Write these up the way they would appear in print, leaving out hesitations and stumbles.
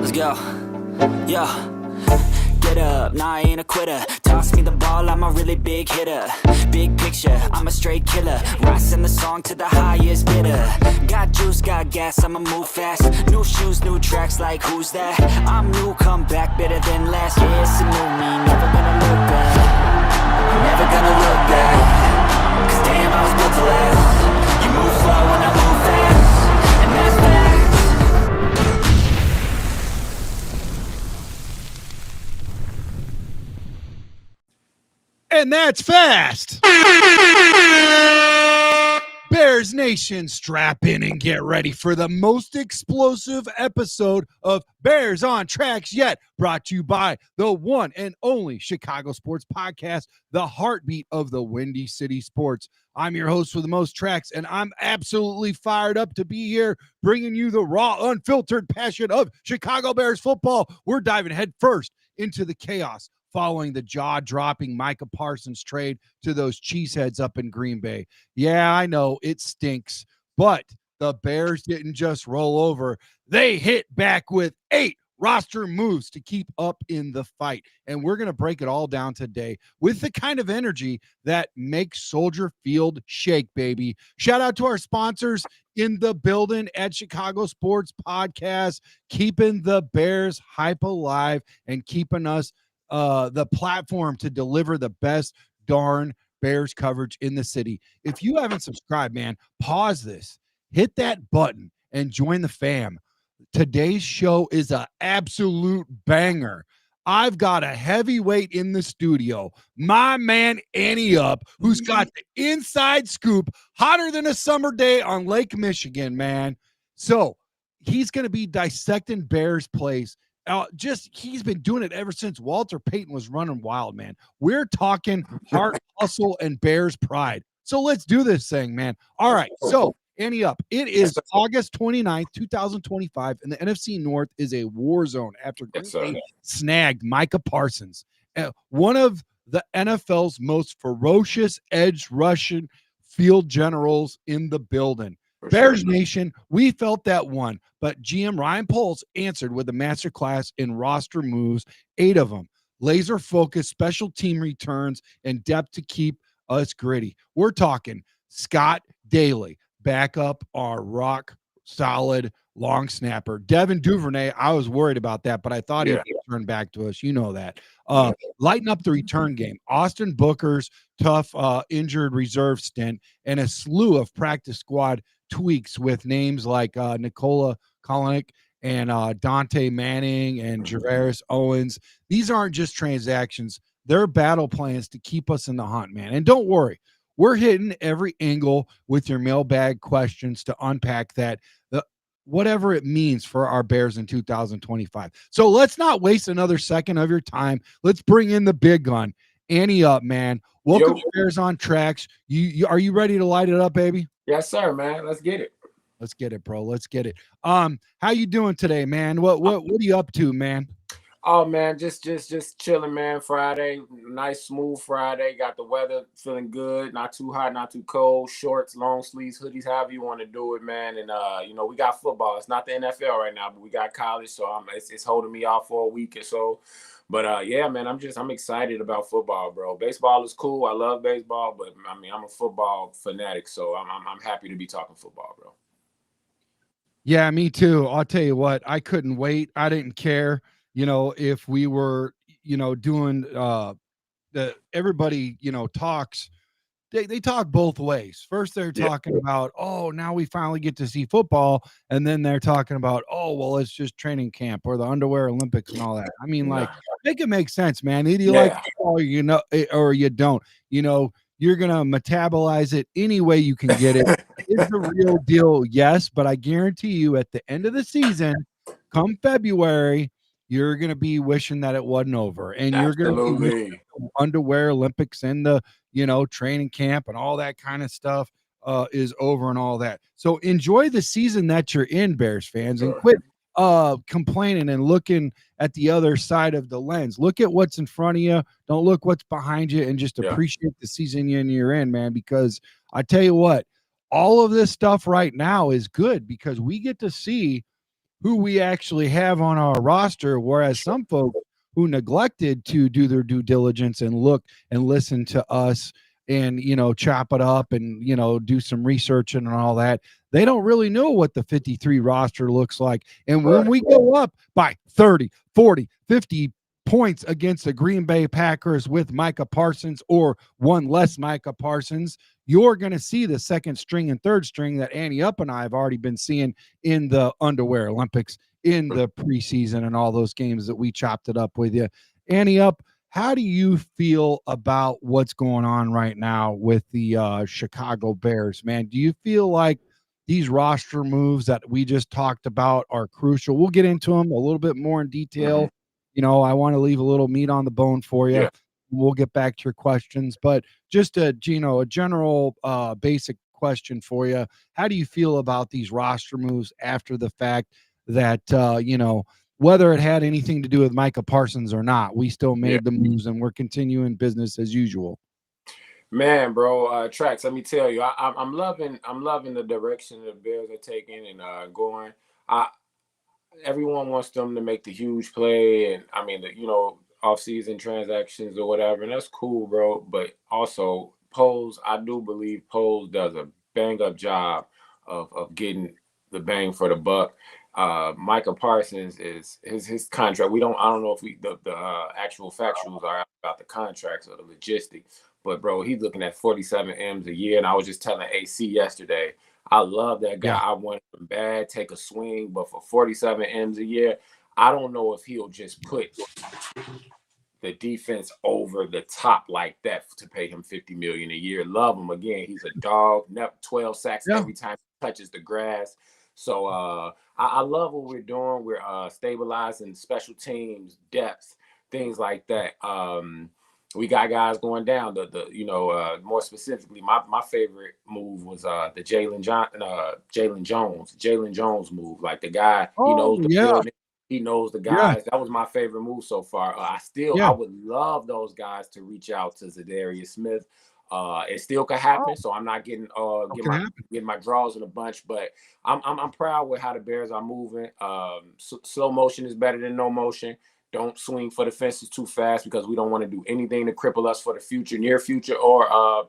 Let's go. Yo. Get up, nah, I ain't a quitter. Toss me the ball, I'm a really big hitter. Big picture, I'm a straight killer. Rising the song to the highest bidder. Got juice, got gas, I'ma move fast. New shoes, new tracks, like who's that? I'm new, come back, better than last. Yeah, it's a new me, never gonna look back. Never gonna look back. Cause damn, I was built to last. You move slow and I move fast. And that's facts. And that's fast. Bears Nation, strap in and get ready for the most explosive episode of Bears on Tracks yet, brought to you by the one and only Chicago Sports Podcast, the heartbeat of the Windy City Sports. I'm your host for the most tracks, and I'm absolutely fired up to be here, bringing you the raw, unfiltered passion of Chicago Bears football. We're diving headfirst into the chaos following the jaw-dropping Micah Parsons trade to those cheeseheads up in Green Bay. Yeah, I know, it stinks, but the Bears didn't just roll over. They hit back with 8 roster moves to keep up in the fight, and we're going to break it all down today with the kind of energy that makes Soldier Field shake, baby. Shout out to our sponsors in the building at Chicago Sports Podcast, keeping the Bears hype alive and keeping us the platform to deliver the best darn Bears coverage in the city. If you haven't subscribed, man, pause this, hit that button, and join the fam. Today's show is an absolute banger. I've got a heavyweight in the studio, my man Annie Up, who's got the inside scoop, hotter than a summer day on Lake Michigan, man. So he's going to be dissecting Bears plays. He's been doing it ever since Walter Payton was running wild, man. We're talking heart, hustle, and Bears pride. So let's do this thing, man. All right. So Annie Up, it is August 29th, 2025, and the NFC North is a war zone after Green Bay snagged Micah Parsons, one of the NFL's most ferocious edge rushing field generals in the building. Bears Nation, we felt that one, but GM Ryan Poles answered with a masterclass in roster moves, 8 of them, laser-focused special team returns, and depth to keep us gritty. We're talking Scott Daly, back up our rock-solid long snapper. Devin Duvernay, I was worried about that, but I thought he'd turn back to us. You know that. Lighten up the return game. Austin Booker's tough injured reserve stint and a slew of practice squad tweaks with names like Nikola Kalinic and Dontae Manning and Gervarrius Owens. These aren't just transactions. They're battle plans to keep us in the hunt, man. And don't worry, we're hitting every angle with your mailbag questions to unpack that, whatever it means for our Bears in 2025. So let's not waste another second of your time. Let's bring in the big gun. Annie Up, man. Welcome to Bears on Tracks. Are you ready to light it up, baby? Yes, sir, man. Let's get it. Let's get it, bro. Let's get it. How you doing today, man? What are you up to, man? Oh man, just chilling, man. Friday, nice smooth Friday. Got the weather feeling good, not too hot, not too cold. Shorts, long sleeves, hoodies, however you want to do it, man. And we got football. It's not the NFL right now, but we got college, so it's holding me off for a week or so. But yeah, man, I'm excited about football, bro. Baseball is cool. I love baseball, but I mean, I'm a football fanatic, so I'm happy to be talking football, bro. Yeah, me too. I'll tell you what, I couldn't wait. I didn't care, if we were, doing everybody, talks. They talk both ways. First, they're talking about, oh, now we finally get to see football. And then they're talking about, oh, well, it's just training camp or the underwear Olympics and all that. I mean, like, make it make sense, man. Either you like football, or you don't. You're going to metabolize it any way you can get it. It's the real deal, yes. But I guarantee you at the end of the season, come February, you're going to be wishing that it wasn't over. And you're going to be underwear Olympics and the, training camp and all that kind of stuff is over and all that. So enjoy the season that you're in, Bears fans, and quit complaining and looking at the other side of the lens. Look at what's in front of you. Don't look what's behind you, and just appreciate the season you're in, man, because I tell you what, all of this stuff right now is good because we get to see who we actually have on our roster, whereas some folks who neglected to do their due diligence and look and listen to us and chop it up and do some research and all that, they don't really know what the 53 roster looks like. And when we go up by 30, 40, 50 points against the Green Bay Packers with Micah Parsons or one less Micah Parsons, you're going to see the second string and third string that Annie Up and I have already been seeing in the Underwear Olympics, in the preseason, and all those games that we chopped it up with you. Annie Up, how do you feel about what's going on right now with the Chicago Bears, man? Do you feel like these roster moves that we just talked about are crucial? We'll get into them a little bit more in detail. I want to leave a little meat on the bone for you. Yeah. We'll get back to your questions, but just a general basic question for you. How do you feel about these roster moves after the fact that, whether it had anything to do with Micah Parsons or not, we still made the moves and we're continuing business as usual? Man, bro, Tracks, let me tell you, I'm loving the direction the Bears are taking and going. Everyone wants them to make the huge play, and I mean, off-season transactions or whatever, and that's cool, bro. But also, Poles, I do believe Poles does a bang-up job of getting the bang for the buck. Micah Parsons is his contract. I don't know if the actual factuals are about the contracts or the logistics, but bro, he's looking at 47 M's a year. And I was just telling AC yesterday, I love that guy. Yeah. I want him bad, take a swing, but for 47 M's a year, I don't know if he'll just put the defense over the top like that to pay him $50 million a year. Love him. Again, he's a dog. 12 sacks every time he touches the grass. So I love what we're doing. We're stabilizing special teams, depth, things like that. We got guys going down. More specifically, my favorite move was the Jalen Jones move. Like the guy, he knows the building. He knows the guys. Yeah. That was my favorite move so far. I would love those guys to reach out to Zadarius Smith. It still could happen, so I'm not getting my draws in a bunch. But I'm proud with how the Bears are moving. Slow motion is better than no motion. Don't swing for the fences too fast because we don't want to do anything to cripple us for the future, near future, or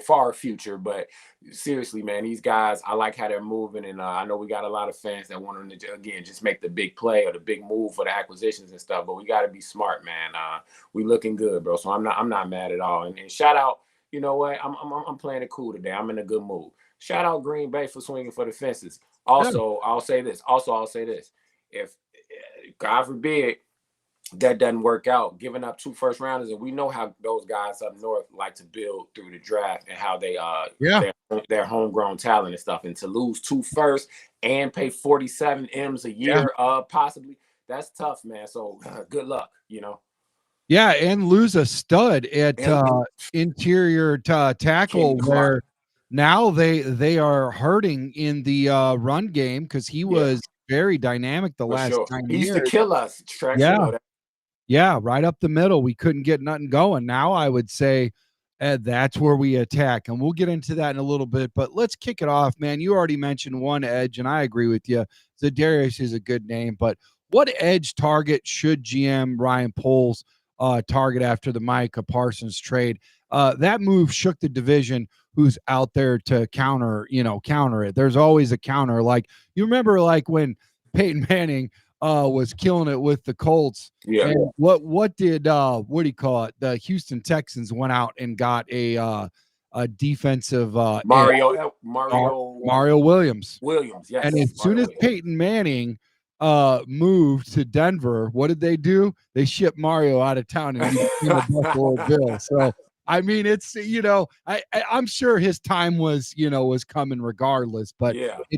far future. But seriously, man, these guys, I like how they're moving, and I know we got a lot of fans that want them to again just make the big play or the big move for the acquisitions and stuff. But we got to be smart, man. We looking good, bro. So I'm not mad at all. And shout out, you know what? I'm playing it cool today. I'm in a good mood. Shout out Green Bay for swinging for the fences. Also, I'll say this. If God forbid that doesn't work out, giving up 2 first rounders, and we know how those guys up north like to build through the draft and how they their homegrown talent and stuff, and to lose 2 first and pay 47 M's a year, possibly, that's tough, man. So good luck, Yeah, and lose a stud at interior tackle, where now they are hurting in the run game because he was very dynamic the last 9 years. He used to kill us. Tracks, Yeah, right up the middle. We couldn't get nothing going. Now I would say that's where we attack, and we'll get into that in a little bit. But let's kick it off, man. You already mentioned one edge, and I agree with you. Zadarius is a good name, but what edge target should GM Ryan Poles target after the Micah Parsons trade? That move shook the division. Who's out there to counter it? There's always a counter. Like, you remember, like when Peyton Manning was killing it with the Colts. Yeah. And what did what do you call it? The Houston Texans went out and got a defensive Mario Williams. Yes. And as soon as Peyton Manning moved to Denver, what did they do? They shipped Mario out of town and he became a Buffalo Bill. So I mean, it's I'm sure his time was coming regardless, but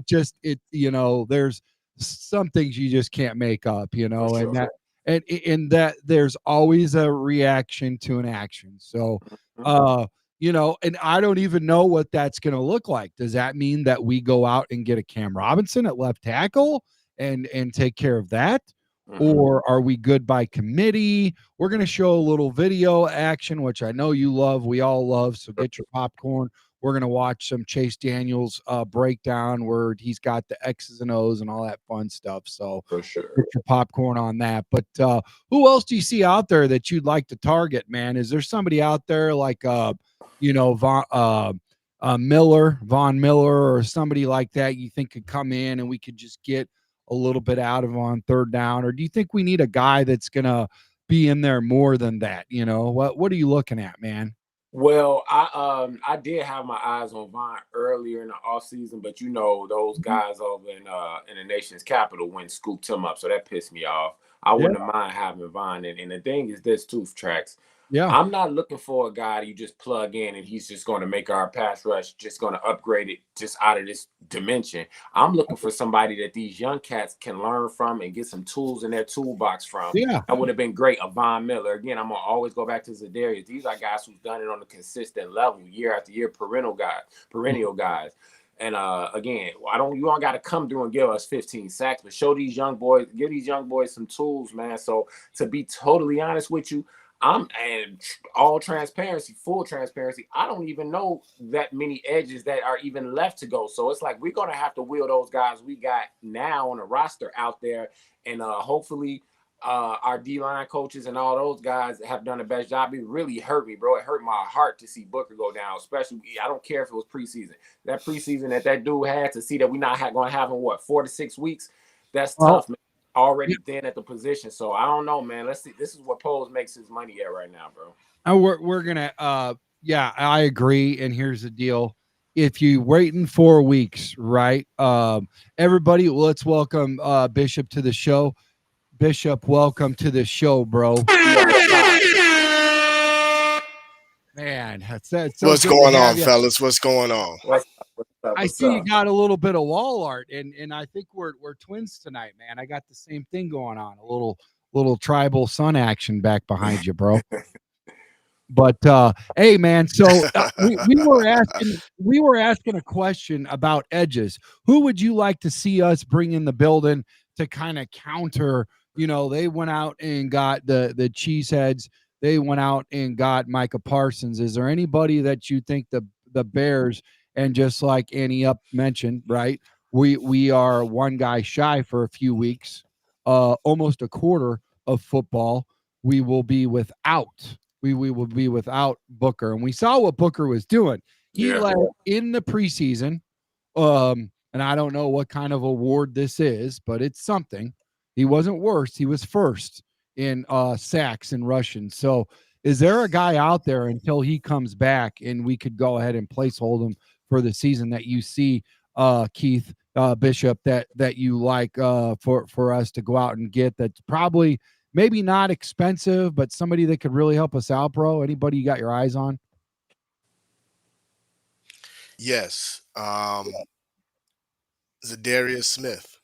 there's some things you just can't make up, and that there's always a reaction to an action. So, and I don't even know what that's going to look like. Does that mean that we go out and get a Cam Robinson at left tackle and take care of that? Or are we good by committee? We're going to show a little video action, which I know you love. We all love. So get your popcorn. we're going to watch some Chase Daniels breakdown where he's got the X's and O's and all that fun stuff. So For sure. get your popcorn on that. But who else do you see out there that you'd like to target, man? Is there somebody out there like, Von Miller or somebody like that you think could come in and we could just get a little bit out of on third down? Or do you think we need a guy that's going to be in there more than that? What are you looking at, man? Well, I did have my eyes on Von earlier in the offseason, but those guys over in the nation's capital went and scooped him up, so that pissed me off. I wouldn't have mind having Von, and the thing is this too, Tracks. Yeah. I'm not looking for a guy you just plug in and he's just going to make our pass rush, just going to upgrade it just out of this dimension. I'm looking for somebody that these young cats can learn from and get some tools in their toolbox from. Yeah. That would have been great. A Von Miller. Again, I'm going to always go back to Zadarius. These are guys who've done it on a consistent level, year after year, perennial guys. And again, you don't got to come through and give us 15 sacks, but give these young boys some tools, man. So to be totally honest with you, and full transparency, I don't even know that many edges that are even left to go. So it's like we're going to have to wheel those guys we got now on the roster out there. And hopefully our D-line coaches and all those guys have done the best job. It really hurt me, bro. It hurt my heart to see Booker go down, especially I don't care if it was preseason. That preseason that dude had, to see that we're not going to have him, 4 to 6 weeks? That's tough, man. Already then at the position. So I don't know, man. Let's see. This is what Poles makes his money at right now, bro. We're gonna I agree. And here's the deal. If you wait in 4 weeks, right? Everybody, let's welcome Bishop to the show. Bishop, welcome to the show, bro. Man, that's so what's going on, fellas? What's going on? I see you got a little bit of wall art, and I think we're twins tonight, man. I got the same thing going on, a little tribal sun action back behind you, bro. But hey, man, so we were asking a question about edges. Who would you like to see us bring in the building to kind of counter? They went out and got the cheeseheads. They went out and got Micah Parsons. Is there anybody that you think the Bears? And just like Annie Up mentioned, right, we are one guy shy for a few weeks, almost a quarter of football. We will be without Booker, and we saw what Booker was doing. He led in the preseason, and I don't know what kind of award this is, but it's something. He wasn't worst; he was first in sacks and rushing. So, is there a guy out there until he comes back, and we could go ahead and placehold him for the season that you see, Keith, Bishop, that you like for us to go out and get? That's probably maybe not expensive, but somebody that could really help us out, bro. Anybody you got your eyes on? Yes, Zadarius Smith.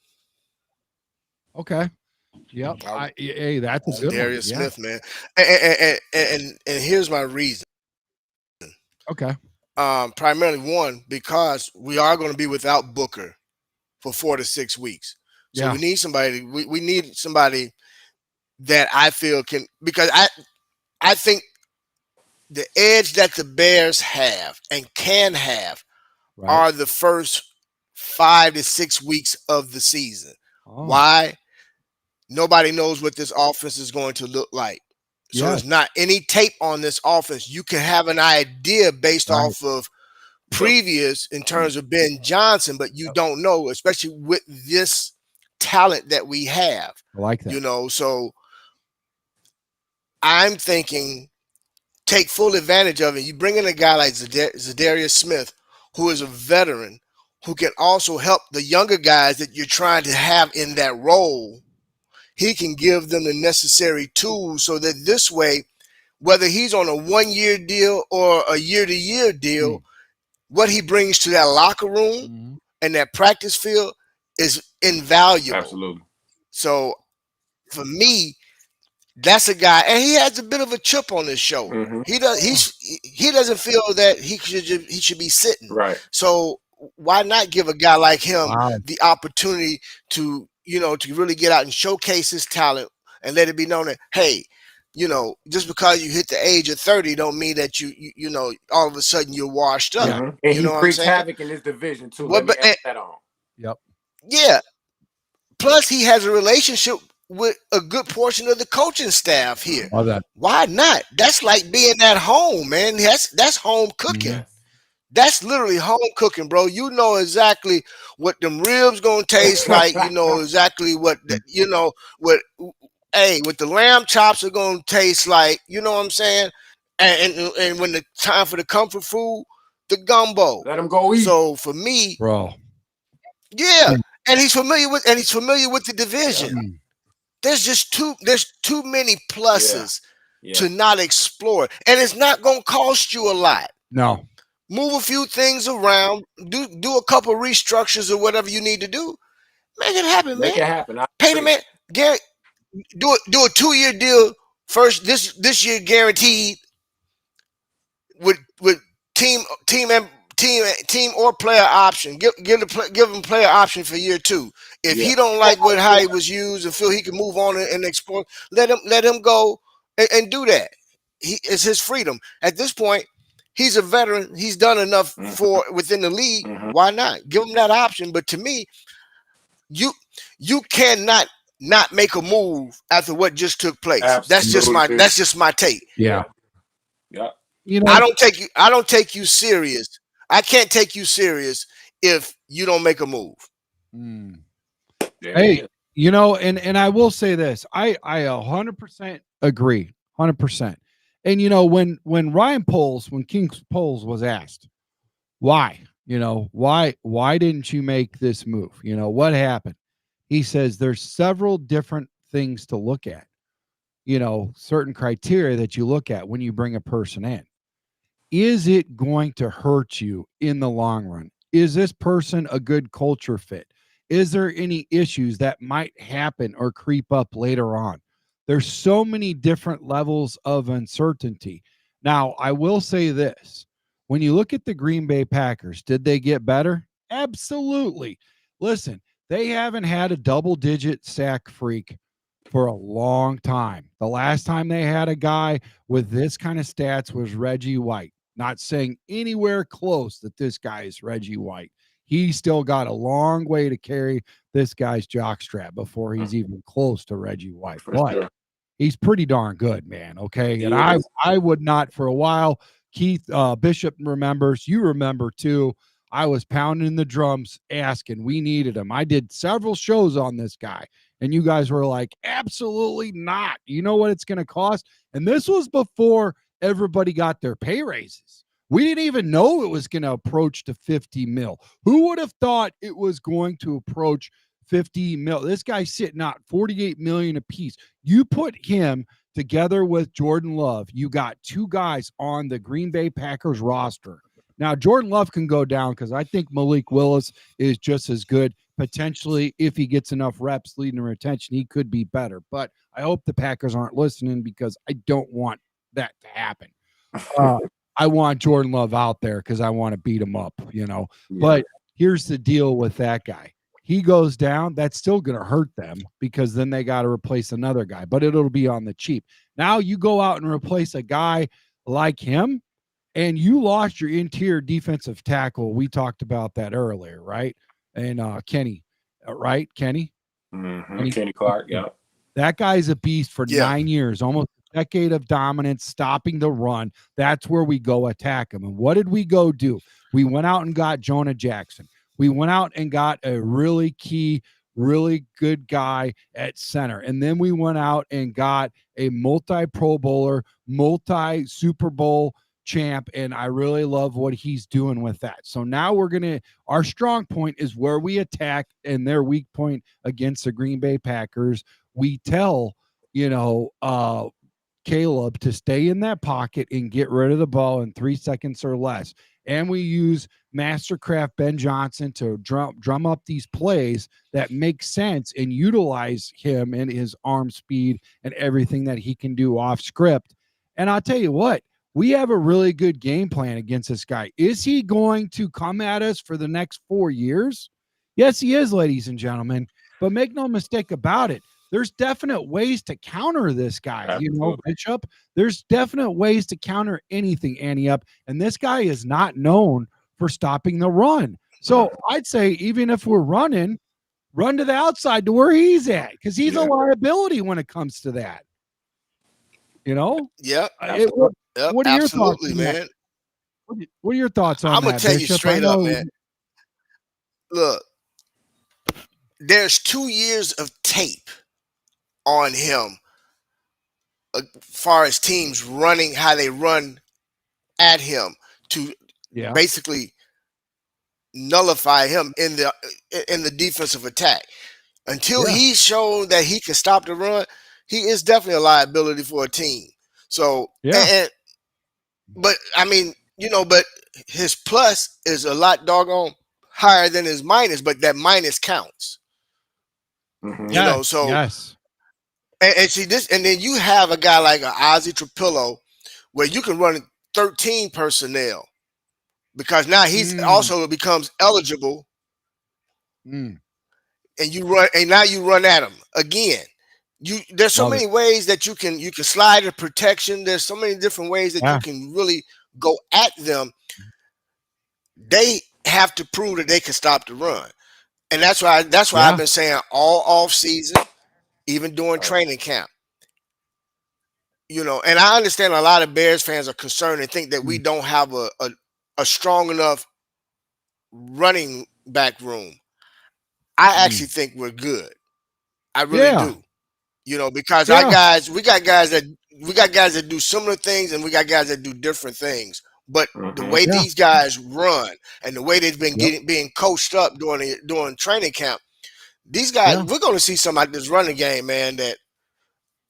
Okay. Yep. Hey, that's a good Zadarius one. Smith, man. And here's my reason. Okay. Primarily, one, because we are going to be without Booker for 4 to 6 weeks. So we need somebody. We need somebody that I feel can, because I think the edge that the Bears have and can have are the first 5 to 6 weeks of the season. Why? Nobody knows what this offense is going to look like. So there's not any tape on this offense. You can have an idea based off of previous in terms of Ben Johnson, but you don't know, especially with this talent that we have. I like that. So I'm thinking take full advantage of it. You bring in a guy like Zadarius Smith, who is a veteran, who can also help the younger guys that you're trying to have in that role. He can give them the necessary tools so that this way, whether he's on a 1-year deal or a year-to-year deal, what he brings to that locker room and that practice field is invaluable. Absolutely. So for me, that's a guy, and he has a bit of a chip on his shoulder. He doesn't feel that he should be sitting. Right. So why not give a guy like him the opportunity to really get out and showcase his talent and let it be known that, hey, just because you hit the age of 30 don't mean that you know, all of a sudden you're washed up. Mm-hmm. And you he know what I'm wreaked saying? havoc in this division too. What, Let me but add that on. Yep. yeah. Plus, he has a relationship with a good portion of the coaching staff here. Love that. Why not? That's like being at home, man. That's home cooking. Yes. That's literally home cooking, bro. You know exactly what them ribs gonna taste like. You know exactly what what the lamb chops are gonna taste like. You know what I'm saying? And when the time for the comfort food, the gumbo. Let him go eat. So for me, Bro. yeah, and he's familiar with the division. Mm. There's too many pluses Yeah. to not explore, and it's not gonna cost you a lot. No. Move a few things around, do a couple restructures or whatever you need to do. Make it happen, Make man. it happen. Pay the man, Gary. Do a 2-year deal first. This year guaranteed with team or player option. Give him player option for year 2. If he don't like how he was used and feel he can move on and explore, let him go and do that. It's his freedom at this point. He's a veteran. He's done enough for within the league. Why not give him that option? But to me, you cannot not make a move after what just took place. Absolutely. That's just my take. Yeah. Yeah. You know, I don't take you serious. I can't take you serious if you don't make a move. Hey, you know, and I will say this. I 100% agree. 100%. And you know, when King Poles was asked why, why didn't you make this move? You know, what happened? He says there's several different things to look at. You know, certain criteria that you look at when you bring a person in. Is it going to hurt you in the long run? Is this person a good culture fit? Is there any issues that might happen or creep up later on? There's so many different levels of uncertainty. Now, I will say this. When you look at the Green Bay Packers, did they get better? Absolutely. Listen, they haven't had a double-digit sack freak for a long time. The last time they had a guy with this kind of stats was Reggie White. Not saying anywhere close that this guy is Reggie White. He's still got a long way to carry this guy's jockstrap before he's even close to Reggie White. But he's pretty darn good, man. Okay. And I would not for a while. Keith Bishop remembers, you remember too. I was pounding the drums asking, we needed him. I did several shows on this guy. And you guys were like, absolutely not. You know what it's going to cost? And this was before everybody got their pay raises. We didn't even know it was going to approach to 50 mil. Who would have thought it was going to approach 50 mil? This guy's sitting out 48 million apiece. You put him together with Jordan Love. You got two guys on the Green Bay Packers roster. Now, Jordan Love can go down because I think Malik Willis is just as good. Potentially, if he gets enough reps leading to retention, he could be better. But I hope the Packers aren't listening because I don't want that to happen. I want Jordan Love out there because I want to beat him up, you know. Yeah. But here's the deal with that guy. He goes down, that's still going to hurt them because then they got to replace another guy, but it'll be on the cheap. Now you go out and replace a guy like him, and you lost your interior defensive tackle. We talked about that earlier, right? And Kenny, right? Kenny? Mm-hmm. Kenny Clark, yeah. That guy's a beast for 9 years, almost a decade of dominance, stopping the run. That's where we go attack him. And what did we go do? We went out and got Jonah Jackson. We went out and got a really key, really good guy at center. And then we went out and got a multi-Pro Bowler, multi-Super Bowl champ, and I really love what he's doing with that. So now our strong point is where we attack, and their weak point against the Green Bay Packers. We tell, Caleb to stay in that pocket and get rid of the ball in 3 seconds or less. And we use Mastercraft Ben Johnson to drum up these plays that make sense and utilize him and his arm speed and everything that he can do off script. And I'll tell you what, we have a really good game plan against this guy. Is he going to come at us for the next 4 years? Yes, he is, ladies and gentlemen. But make no mistake about it. there's definite ways to counter this guy. Absolutely. Bishop. There's definite ways to counter anything, Annie up, and this guy is not known for stopping the run. So I'd say even if we're running, run to the outside to where he's at, because he's a liability when it comes to that. Yep. What are your thoughts, man? What are your thoughts on that? I'm gonna tell you straight up, man. Look, there's 2 years of tape on him as far as teams running, how they run at him to basically nullify him in the defensive attack. Until he's shown that he can stop the run, he is definitely a liability for a team. So, but I mean, but his plus is a lot doggone higher than his minus, but that minus counts. And see this, and then you have a guy like an Ozzie Trapillo where you can run 13 personnel because now he's also becomes eligible. And now you run at him again. There's so many ways that you can slide a protection. There's so many different ways that you can really go at them. They have to prove that they can stop the run. And that's why I've been saying all off season, even during training camp. And I understand a lot of Bears fans are concerned and think that we don't have a strong enough running back room. I actually think we're good. I really do. Because we got guys that do similar things and we got guys that do different things. But the way these guys run and the way they've been being coached up during training camp, these guys, we're going to see something like this running game, man, that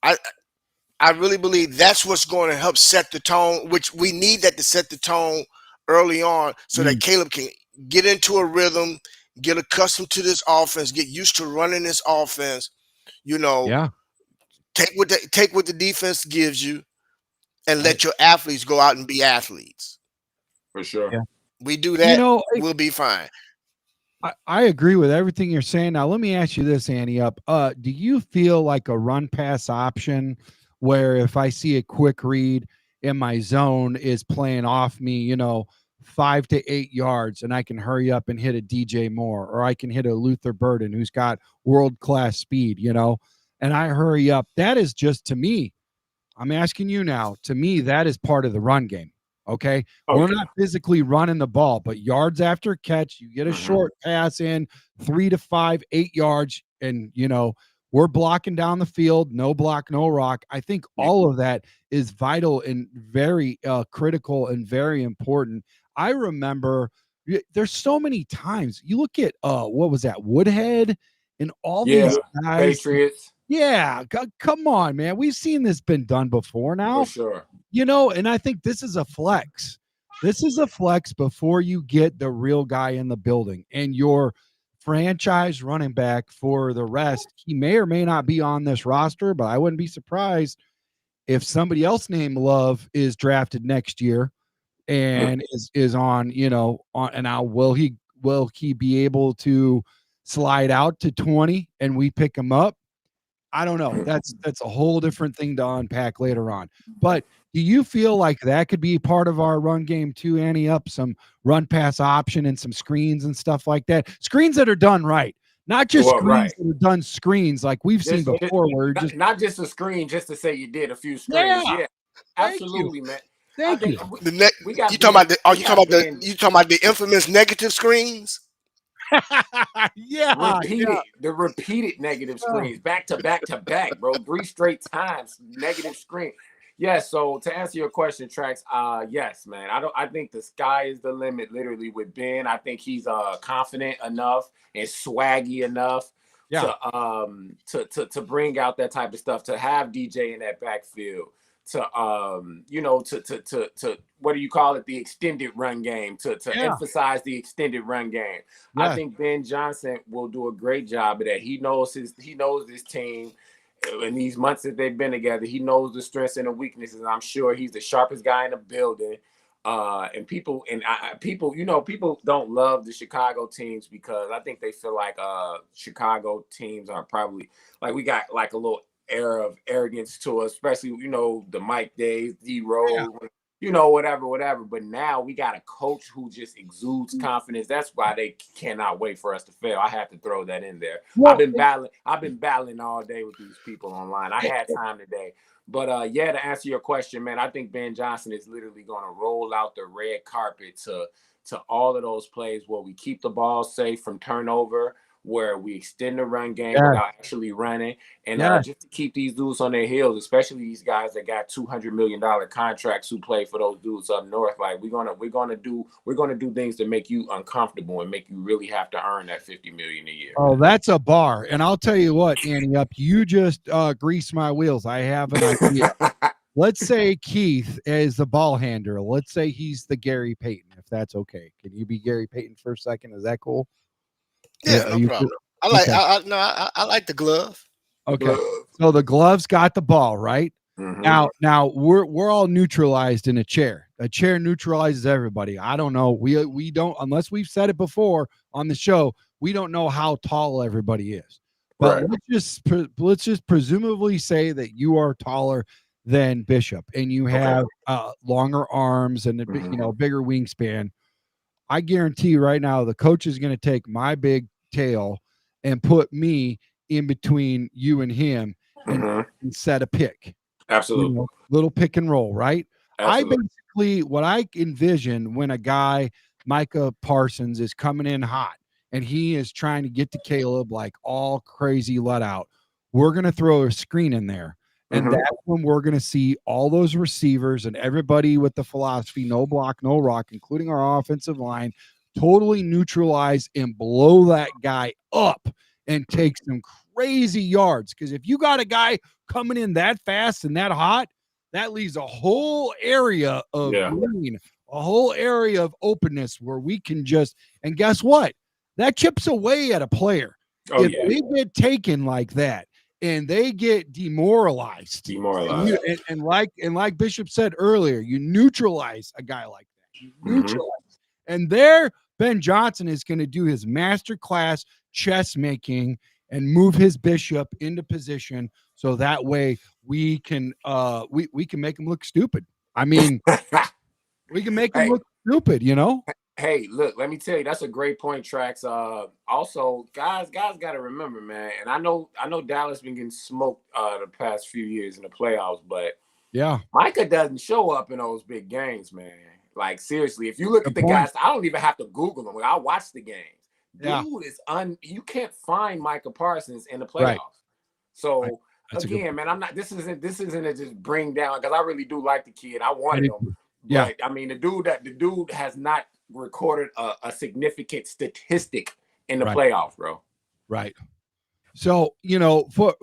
I really believe that's what's going to help set the tone, which we need that to set the tone early on so that Caleb can get into a rhythm, get accustomed to this offense, get used to running this offense, take what the defense gives you and let your athletes go out and be athletes. For sure. We do that, we'll be fine. I agree with everything you're saying. Now, let me ask you this, Annie up. Do you feel like a run pass option where if I see a quick read in my zone is playing off me, 5 to 8 yards, and I can hurry up and hit a DJ Moore, or I can hit a Luther Burden who's got world-class speed, and I hurry up. That is just, to me, I'm asking you now, to me, that is part of the run game. Okay. We're not physically running the ball, but yards after catch, you get a short pass in 3 to 5, 8 yards, and we're blocking down the field, no block, no rock. I think all of that is vital and very critical and very important. I remember there's so many times you look at what was that, Woodhead and all these guys. Patriots. Yeah, come on, man. We've seen this been done before now. For sure. And I think this is a flex. This is a flex before you get the real guy in the building and your franchise running back for the rest. He may or may not be on this roster, but I wouldn't be surprised if somebody else named Love is drafted next year and is on, and now will he be able to slide out to 20 and we pick him up? I don't know. That's a whole different thing to unpack later on. But do you feel like that could be part of our run game too, Annie? Up some run pass option and some screens and stuff like that. Screens that are done right, not just screens that are done screens like we've seen before. Where not just a screen, just to say you did a few screens. Yeah, absolutely, man. Thank you. We got. You talking about the infamous negative screens? The repeated negative screens back to back to back, bro. 3 straight times negative screen. So to answer your question, Trax, yes, man. I think the sky is the limit, literally, with Ben. I think he's confident enough and swaggy enough to bring out that type of stuff, to have DJ in that backfield, to what do you call it, the extended run game, to emphasize the extended run game. I think Ben Johnson will do a great job of that. He knows this team in these months that they've been together. He knows the strengths and the weaknesses. I'm sure he's the sharpest guy in the building. And people people don't love the Chicago teams because I think they feel like Chicago teams are probably like we got like a little air of arrogance to us, especially the Mike days, D-Rose, whatever. But now we got a coach who just exudes confidence. That's why they cannot wait for us to fail. I have to throw that in there. Well, I've been battling all day with these people online. I had time today. But yeah, to answer your question, man, I think Ben Johnson is literally going to roll out the red carpet to all of those plays where we keep the ball safe from turnover, where we extend the run game without actually running, and just to keep these dudes on their heels, especially these guys that got $200 million contracts who play for those dudes up north. Like we're gonna do things to make you uncomfortable and make you really have to earn that $50 million a year. Oh, that's a bar. And I'll tell you what, Annie, you just grease my wheels. I have an idea. Let's say Keith is the ball handler. Let's say he's the Gary Payton, if that's okay. Can you be Gary Payton for a second? Is that cool? Yeah, no problem. I like the glove. Okay. So the gloves got the ball, right? Mm-hmm. Now we're all neutralized in a chair. A chair neutralizes everybody. I don't know. We don't, unless we've said it before on the show, we don't know how tall everybody is. But let's just presumably say that you are taller than Bishop and you have longer arms and a bigger wingspan. I guarantee you right now, the coach is going to take my big tail and put me in between you and him and set a pick. Absolutely. Little pick and roll, right? Absolutely. What I envision when a guy, Micah Parsons, is coming in hot and he is trying to get to Caleb like all crazy let out, we're going to throw a screen in there. And that's when we're going to see all those receivers and everybody with the philosophy, no block, no rock, including our offensive line, totally neutralize and blow that guy up and take some crazy yards. Because if you got a guy coming in that fast and that hot, that leaves a whole area of green, a whole area of openness where we can just, and guess what? That chips away at a player. If they get taken like that, and they get demoralized. And like Bishop said earlier, you neutralize a guy like that. You neutralize. And there, Ben Johnson is going to do his masterclass chess making and move his Bishop into position so that way we can we can make him look stupid. I mean, we can make him look stupid, Hey, look, let me tell you, that's a great point, Trax. Also, guys got to remember, man, and I know Dallas been getting smoked the past few years in the playoffs, but Micah doesn't show up in those big games, man. Like, seriously, if you look at the guys, I don't even have to Google them. I watch the games. Dude is you can't find Micah Parsons in the playoffs. Right. So again, man, I'm not. This isn't to just bring down, because I really do like the kid. I want him. Yeah, but, I mean, the dude has not recorded a significant statistic in the playoffs, bro. Right. So,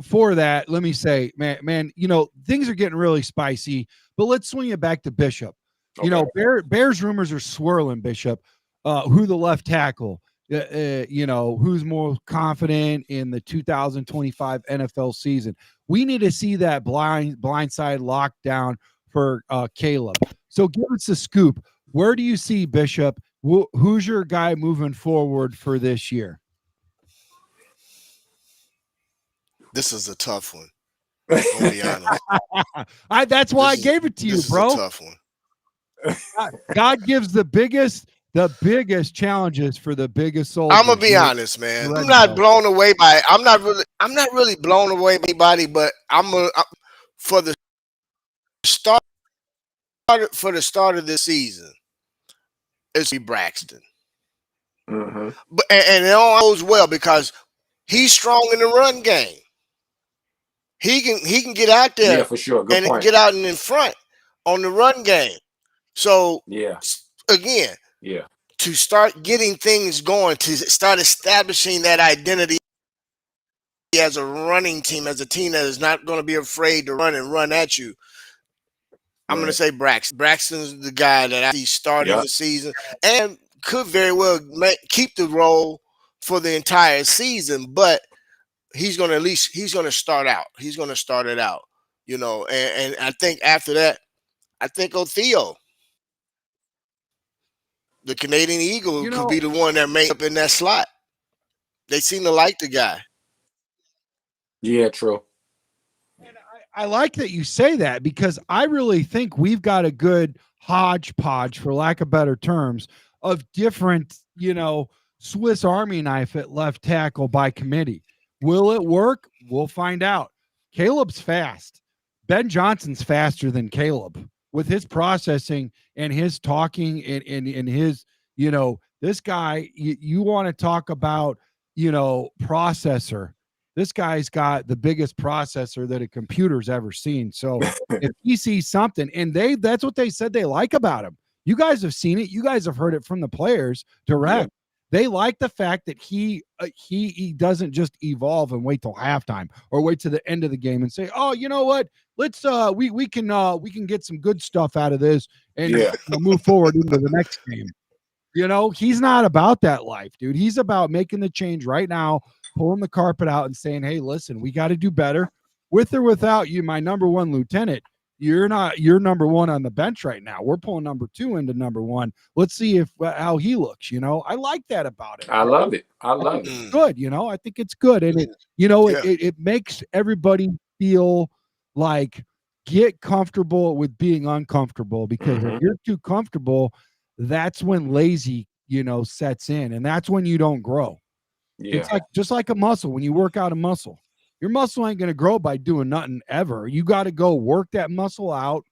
for that, let me say, man, things are getting really spicy, but let's swing it back to Bishop. Okay. Bears rumors are swirling, Bishop. Who the left tackle, who's more confident in the 2025 NFL season. We need to see that blindside lockdown for Caleb. So give us the scoop. Where do you see Bishop? Who's your guy moving forward for this year? This is a tough one. I'll be honest. That's why I gave it to you, bro. This is a tough one. God gives the biggest challenges for the biggest soldiers. I'm gonna be honest, man. I'm not blown away by it. I'm not really blown away by anybody, but for the start of this season, it's Braxton. But and it all goes well because he's strong in the run game. He can get out there for sure. Good point. Get out and in front on the run game. So again, to start getting things going, to start establishing that identity as a running team, as a team that is not going to be afraid to run at you. I'm going to say Braxton. Braxton's the guy that I see starting the season and could very well keep the role for the entire season, but he's going to start out. He's going to start it out, and I think after that, I think Theo. the Canadian Eagle You could know, be the one that may up in that slot. They seem to like the guy. Yeah, true. and I like that you say that because I really think we've got a good hodgepodge, for lack of better terms, of different, Swiss Army knife at left tackle by committee. Will it work? We'll find out. Caleb's fast. Ben Johnson's faster than Caleb with his processing and his talking and his, this guy, you want to talk about, processor. This guy's got the biggest processor that a computer's ever seen. So if he sees something, and that's what they said they like about him. You guys have seen it. You guys have heard it from the players direct. Yeah. They like the fact that he doesn't just evolve and wait till halftime or wait to the end of the game and say, "Oh, you know what? Let's we can get some good stuff out of this and move forward into the next game." He's not about that life, dude. He's about making the change right now, pulling the carpet out and saying, "Hey, listen, we got to do better with or without you, my number one lieutenant. You're number one on the bench right now. We're pulling number 2 into number 1. Let's see how he looks." I like that about it. I love it. I love it. Good. I think it's good. And it makes everybody feel like get comfortable with being uncomfortable, because if you're too comfortable, that's when lazy, sets in, and that's when you don't grow. Yeah. It's just like a muscle. When you work out a muscle, your muscle ain't going to grow by doing nothing ever. You got to go work that muscle out,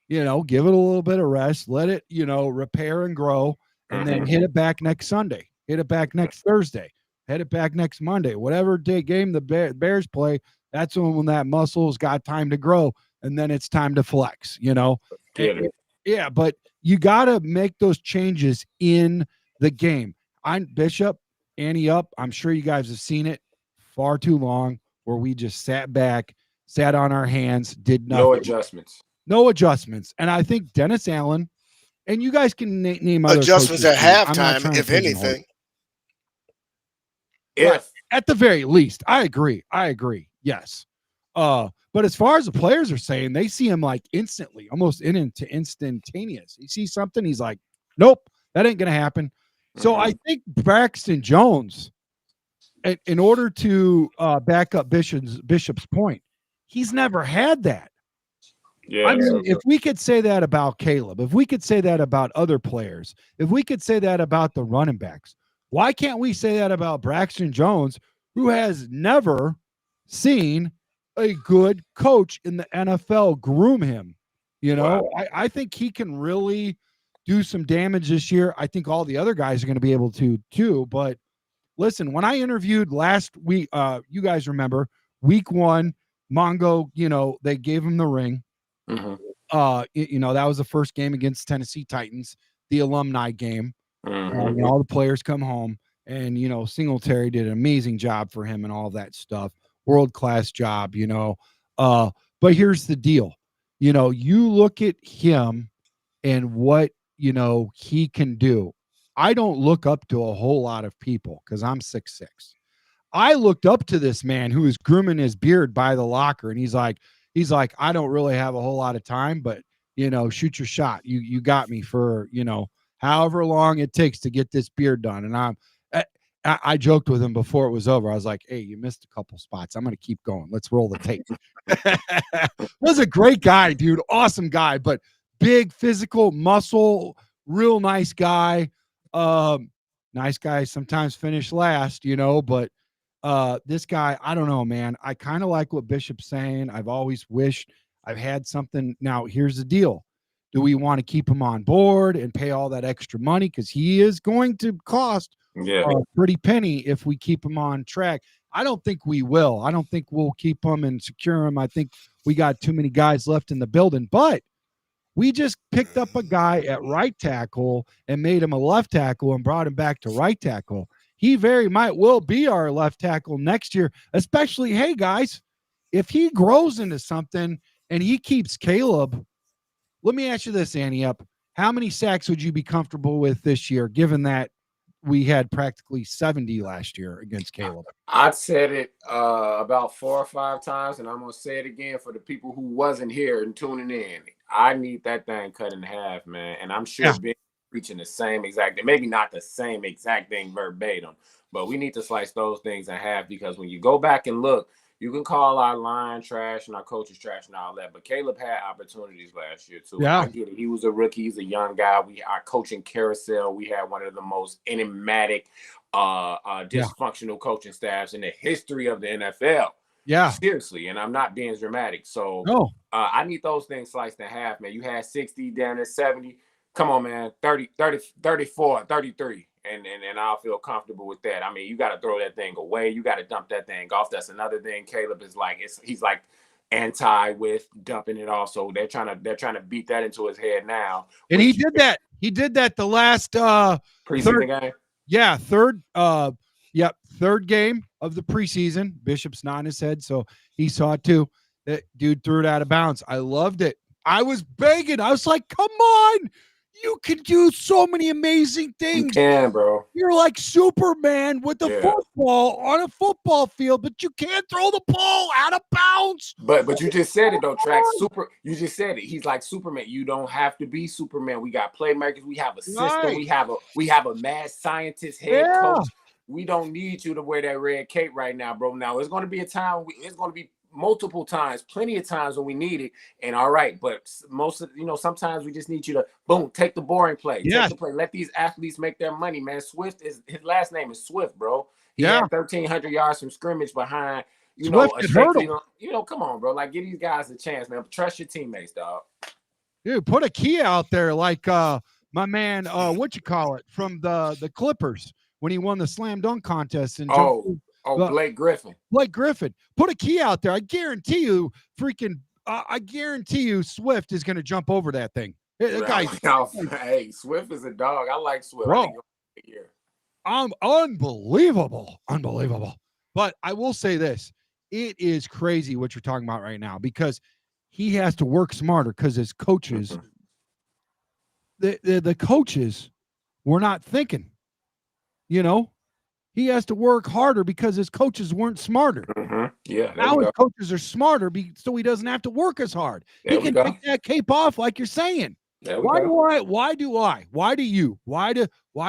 give it a little bit of rest, let it, repair and grow, and then hit it back next Sunday, hit it back next Thursday, hit it back next Monday, whatever day game the Bears play. That's when that muscle's got time to grow, and then it's time to flex, Yeah, but you got to make those changes in the game. I'm Bishop, Annie up. I'm sure you guys have seen it far too long where we just sat back, sat on our hands, did nothing. No adjustments. And I think Dennis Allen, and you guys can name other adjustments coaches at halftime, if anything. Right. At the very least, I agree. Yes. But as far as the players are saying, they see him like instantly, almost instantaneous. He sees something, he's like, nope, that ain't going to happen. So I think Braxton Jones, in order to back up Bishop's point, he's never had that. Yeah, I mean, if we could say that about Caleb, if we could say that about other players, if we could say that about the running backs, why can't we say that about Braxton Jones, who has never seen a good coach in the NFL groom him? Wow. I think he can really do some damage this year. I think all the other guys are going to be able to too. But listen, when I interviewed last week, you guys remember week 1, Mongo, they gave him the ring. That was the first game against Tennessee Titans, the alumni game. All the players come home, and Singletary did an amazing job for him and all that stuff. World-class job, but here's the deal. You look at him and what he can do. I don't look up to a whole lot of people because I'm 6'6". I looked up to this man who was grooming his beard by the locker, and he's like, I don't really have a whole lot of time, but shoot your shot. You got me for however long it takes to get this beard done. And I joked with him before it was over. I was like, hey, you missed a couple spots. I'm going to keep going. Let's roll the tape. Was a great guy, dude. Awesome guy, but big physical muscle, real nice guy. Nice guy sometimes finish last, but this guy, I don't know, man. I kind of like what Bishop's saying. I've always wished I've had something. Now, here's the deal. Do we want to keep him on board and pay all that extra money? Because he is going to cost a pretty penny if we keep him on track. I don't think we will. I don't think we'll keep him and secure him. I think we got too many guys left in the building. But we just picked up a guy at right tackle and made him a left tackle and brought him back to right tackle. He very might will be our left tackle next year, especially, hey, guys, if he grows into something and he keeps Caleb. Let me ask you this, Annie up. How many sacks would you be comfortable with this year, given that we had practically 70 last year against Caleb? I said it about 4 or 5 times, and I'm going to say it again for the people who wasn't here and tuning in. I need that thing cut in half, man. And I'm sure preaching the same exact thing. Maybe not the same exact thing verbatim, but we need to slice those things in half, because when you go back and look, you can call our line trash and our coaches trash and all that, but Caleb had opportunities last year too. Yeah. I get it. He was a rookie. He's a young guy. Our coaching carousel, we had one of the most enigmatic, dysfunctional coaching staffs in the history of the NFL. Yeah. Seriously, and I'm not being dramatic. So No. I need those things sliced in half, man. You had 60 down at 70. Come on, man. 30, 34, 33. And I'll feel comfortable with that. I mean, you got to throw that thing away. You got to dump that thing off. That's another thing. Caleb is like, he's like anti with dumping it off. So they're trying to beat that into his head now. And he did that. He did that the last preseason game. Yeah, third game of the preseason. Bishop's nodding his head, so he saw it too. That dude threw it out of bounds. I loved it. I was begging. I was like, come on. You can do so many amazing things. You can, bro. You're like Superman with the football on a football field, but you can't throw the ball out of bounds. But you just said it though, Track. You just said it. He's like Superman. You don't have to be Superman. We got playmakers. We have a system. Right. We have a mad scientist, head coach. We don't need you to wear that red cape right now, bro. Now it's going to be a time. It's going to be multiple times, plenty of times when we need it. And all right, but sometimes we just need you to boom, take the boring play. Take the play. Let these athletes make their money, man. Swift his last name is Swift, bro. He had 1,300 yards from scrimmage behind, come on, bro. Like, give these guys a chance, man. Trust your teammates, dog. Dude, put a key out there like my man, from the Clippers when he won the slam dunk contest and Blake Griffin. Put a key out there. I guarantee you, Swift is going to jump over that thing. Hey, Swift is a dog. I like Swift. Bro, unbelievable. But I will say this. It is crazy what you're talking about right now, because he has to work smarter, because his coaches, the coaches were not thinking, He has to work harder because his coaches weren't smarter. Yeah. Now his coaches are smarter, so he doesn't have to work as hard. He can take that cape off, like you're saying. Why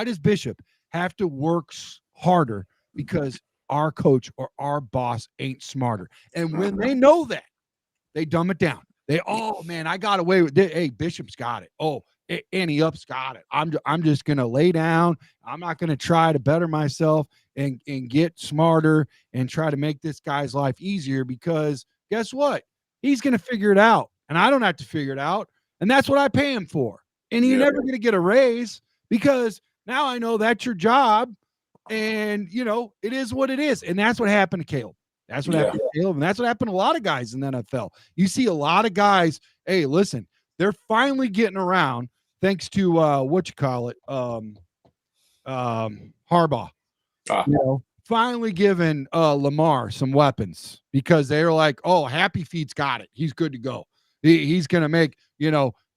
does Bishop have to work harder? Because our coach or our boss ain't smarter. And when they know that, they dumb it down. I got away with it. Hey, Bishop's got it. Oh, Annie Up's got it. I'm just gonna lay down. I'm not gonna try to better myself and get smarter and try to make this guy's life easier, because guess what? He's gonna figure it out, and I don't have to figure it out, and that's what I pay him for. And you're never gonna get a raise, because now I know that's your job, and it is what it is. And that's what happened to Caleb. That's what happened to Caleb, and that's what happened to a lot of guys in the NFL. You see a lot of guys. Hey, listen, they're finally getting around. Thanks to Harbaugh, finally giving Lamar some weapons, because they're like, oh, Happy Feet's got it. He's good to go. He's going to make,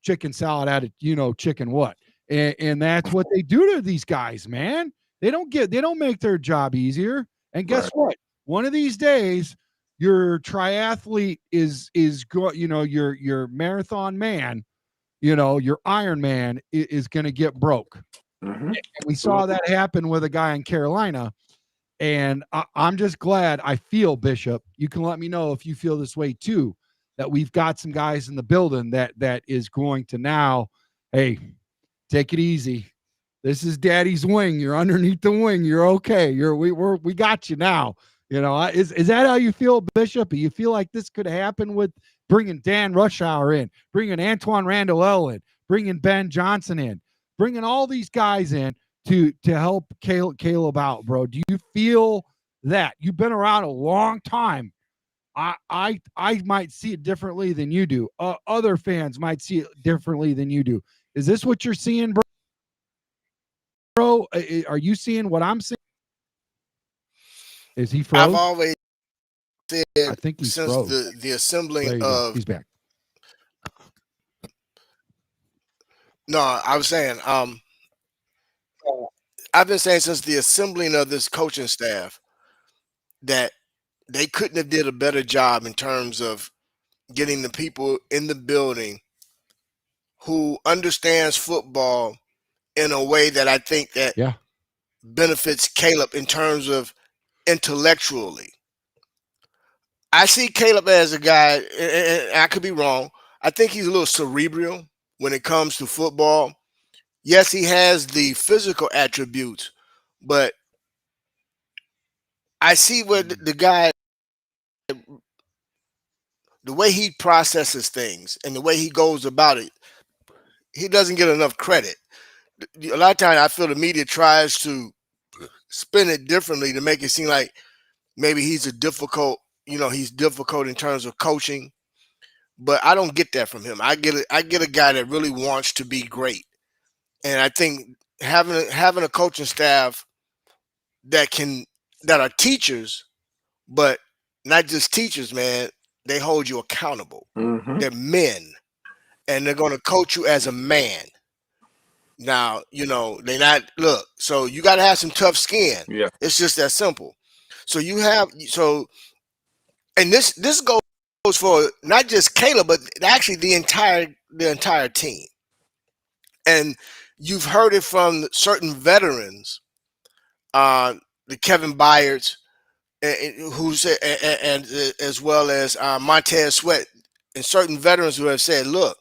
chicken salad out of, chicken what. And that's what they do to these guys, man. They don't make their job easier. And guess what? One of these days, your triathlete is your marathon man, your Iron Man is going to get broke. And we saw that happen with a guy in Carolina. And I'm just glad. I feel, Bishop, you can let me know if you feel this way too, that we've got some guys in the building that is going to now, hey, take it easy. This is Daddy's wing. You're underneath the wing. You're okay. We got you now. Is that how you feel, Bishop? You feel like this could happen with bringing Dan Rushhour in, bringing Antoine Randall in, bringing Ben Johnson in, bringing all these guys in to help Caleb out, bro? Do you feel that? You've been around a long time. I might see it differently than you do. Other fans might see it differently than you do. Is this what you're seeing, bro? Are you seeing what I'm seeing? Is he froze? I've always said, I think he's since froze. the assembling of, he's back. No, I was saying, I've been saying since the assembling of this coaching staff that they couldn't have did a better job in terms of getting the people in the building who understands football in a way that I think that benefits Caleb in terms of intellectually. I see Caleb as a guy, and I could be wrong. I think he's a little cerebral when it comes to football. Yes, he has the physical attributes, but I see where the guy, the way he processes things and the way he goes about it, he doesn't get enough credit. A lot of times I feel the media tries to spin it differently to make it seem like maybe he's difficult in terms of coaching, but I don't get that from him. I get a guy that really wants to be great. And I think having a coaching staff that are teachers, but not just teachers, man, they hold you accountable. Mm-hmm. They're men, and they're going to coach you as a man. Now, they not look. So you got to have some tough skin. Yeah, it's just that simple. So and this goes for not just Caleb, but actually the entire team. And you've heard it from certain veterans, the Kevin Byards, who's and as well as Montez Sweat, and certain veterans who have said, "Look,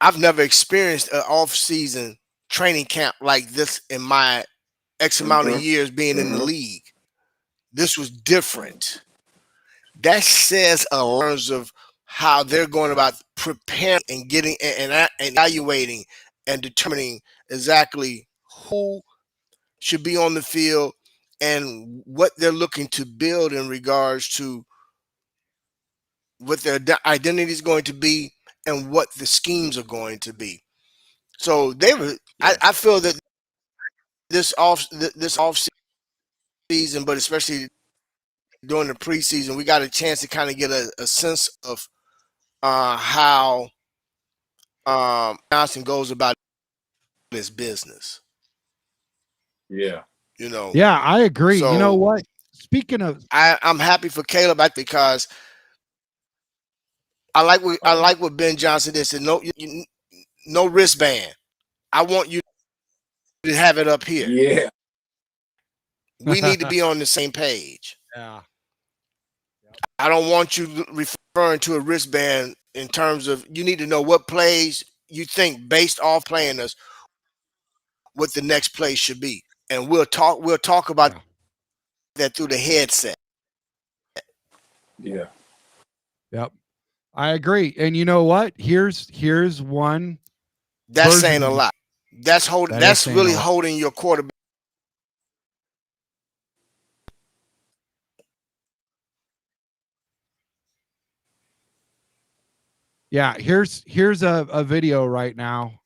I've never experienced an off-season training camp like this in my X amount of years being in the league. This was different." That says a lot of how they're going about preparing and getting and evaluating and determining exactly who should be on the field and what they're looking to build in regards to what their identity is going to be and what the schemes are going to be. So I feel that this off season, but especially during the preseason, we got a chance to kind of get a sense of how Johnson goes about his business. Yeah. Yeah, I agree. So, you know what? Speaking of, I'm happy for Caleb because I like what Ben Johnson did. Said no wristband. I want you to have it up here. Yeah. We need to be on the same page. Yeah. I don't want you referring to a wristband in terms of you need to know what plays you think based off playing us, what the next play should be. And we'll talk about that through the headset. Yeah. Yep. I agree. And you know what? Here's one. That's saying a lot. That's really holding your quarterback. Yeah, here's a video right now.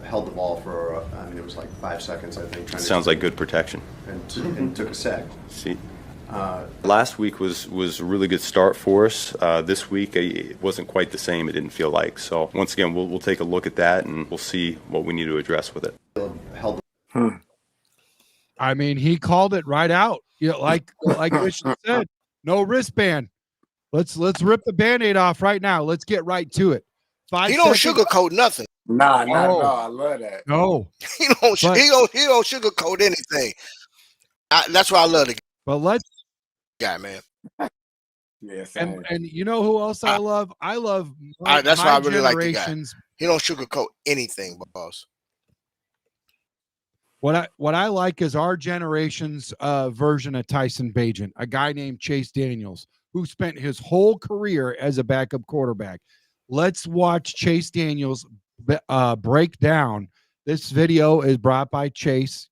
Held the ball for, it was like 5 seconds, I think. Sounds like good protection. And took a sack. See, last week was a really good start for us. This week it wasn't quite the same. It didn't feel like. So once again, we'll take a look at that and we'll see what we need to address with it. I mean, he called it right out. Like Bishop said, no wristband. Let's rip the Band-Aid off right now. Let's get right to it. He don't sugarcoat nothing. Nah, I love that. No, he don't sugarcoat anything. That's why I love the guy. But let's guy, man. Yes, and you know who else I love? I love that's why I really like the guy. He don't sugarcoat anything, boss. What I like is our generation's version of Tyson Bagent, a guy named Chase Daniels, who spent his whole career as a backup quarterback. Let's watch Chase Daniels break down. This video is brought by Chase.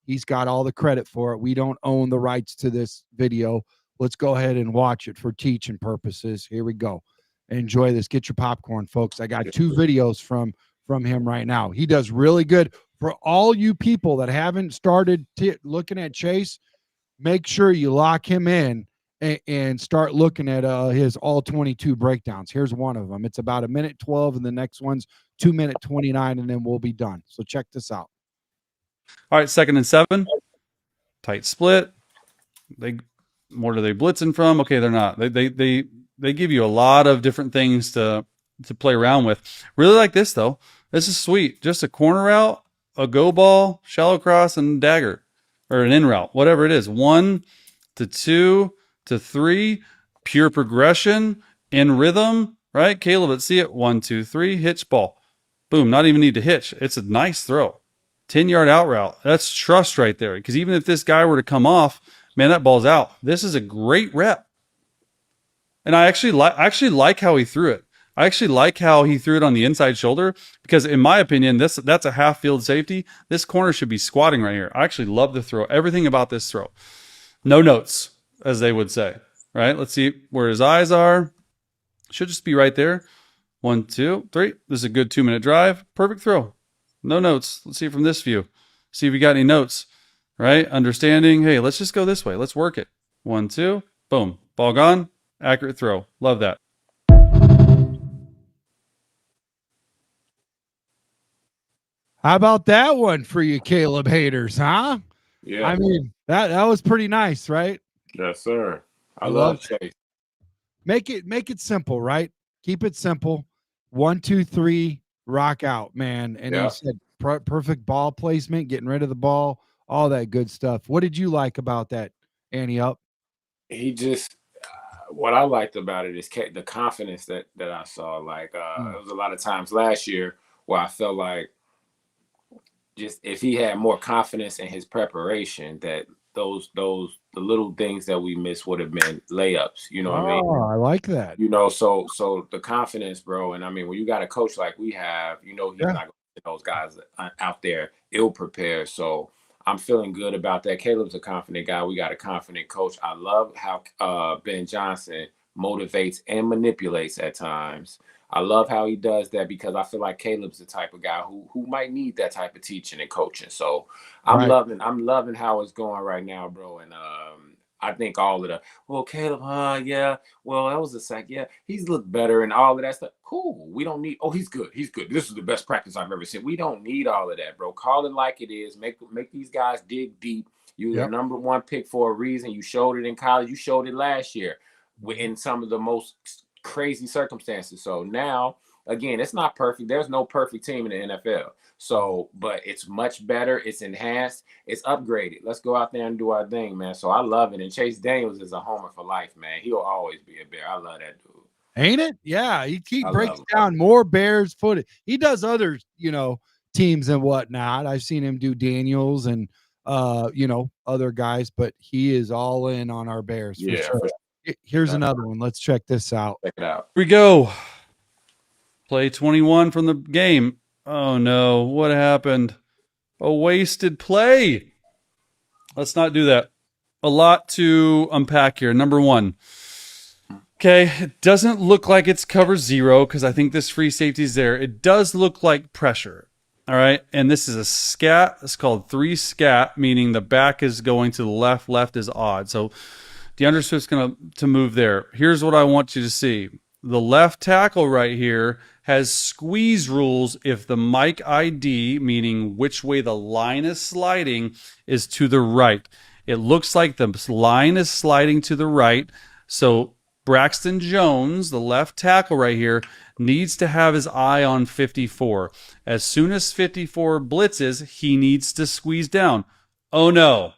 He's got all the credit for it. We don't own the rights to this video. Let's go ahead and watch it for teaching purposes. Here we go. Enjoy this. Get your popcorn, folks. I got 2 videos from him right now. He does really good. For all you people that haven't started looking at Chase, make sure you lock him in and start looking at his all 22 breakdowns. Here's one of them. It's about 1:12, and the next one's 2:29, and then we'll be done. So check this out. All right, 2nd and 7. Tight split. What are they blitzing from? Okay, they're not. They give you a lot of different things to play around with. Really like this though. This is sweet. Just a corner route, a go ball, shallow cross, and dagger, or an in route, whatever it is. 1 to 2 to 3, pure progression in rhythm, right? Caleb, let's see it. 1, 2, 3, hitch ball. Boom, not even need to hitch. It's a nice throw. 10-yard out route. That's trust right there. Because even if this guy were to come off, man, that ball's out. This is a great rep. And I actually like how he threw it. I actually like how he threw it on the inside shoulder because, in my opinion, that's a half field safety. This corner should be squatting right here. I actually love the throw. Everything about this throw. No notes, as they would say. Right? Let's see where his eyes are. Should just be right there. 1, 2, 3. This is a good 2-minute drive. Perfect throw. No notes. Let's see it from this view. See if we got any notes. Right? Understanding. Hey, let's just go this way. Let's work it. 1, 2. Boom. Ball gone. Accurate throw. Love that. How about that one for you Caleb haters, huh? Yeah. I mean, that was pretty nice, right? Yes, sir. I love love Chase. Make it simple, right? Keep it simple. 1, 2, 3, rock out, man. And Yeah. he said perfect ball placement, getting rid of the ball, all that good stuff. What did you like about that, Annie Up? He just what I liked about it is the confidence that I saw. Like it was a lot of times last year where I felt like just if he had more confidence in his preparation, that the little things that we missed would have been layups. You know what I mean? Oh, I like that. You know, so the confidence, bro. And I mean, when you got a coach like we have, you know, he's not going to get those guys out there ill prepared. So I'm feeling good about that. Caleb's a confident guy. We got a confident coach. I love how Ben Johnson motivates and manipulates at times. I love how he does that because I feel like Caleb's the type of guy who might need that type of teaching and coaching. So I'm loving how it's going right now, bro. And I think all of the Caleb, yeah, well, that was a sack. Yeah, he's looked better and all of that stuff. Cool. We don't need, he's good. He's good. This is the best practice I've ever seen. We don't need all of that, bro. Call it like it is. Make these guys dig deep. You're the number 1 pick for a reason. You showed it in college. You showed it last year in some of the most crazy circumstances. So now, again, it's not perfect. There's no perfect team in the NFL. So, but it's much better. It's enhanced. It's upgraded. Let's go out there and do our thing, man. So I love it. And Chase Daniels is a homer for life, man. He'll always be a Bear. I love that dude. Ain't it? Yeah. He breaks down more Bears footage. He does other, teams and whatnot. I've seen him do Daniels and, other guys, but he is all in on our Bears. For sure. Here's another one. Let's check this out. Check it out. Here we go. Play 21 from the game. Oh, no. What happened? A wasted play. Let's not do that. A lot to unpack here. Number 1. Okay, it doesn't look like it's cover 0 because I think this free safety is there. It does look like pressure. All right, and this is a scat. It's called 3 scat, meaning the back is going to the left. Left is odd. So DeAndre Swift's going to move there. Here's what I want you to see. The left tackle right here has squeeze rules if the Mike ID, meaning which way the line is sliding, is to the right. It looks like the line is sliding to the right. So Braxton Jones, the left tackle right here, needs to have his eye on 54. As soon as 54 blitzes, he needs to squeeze down. Oh, no.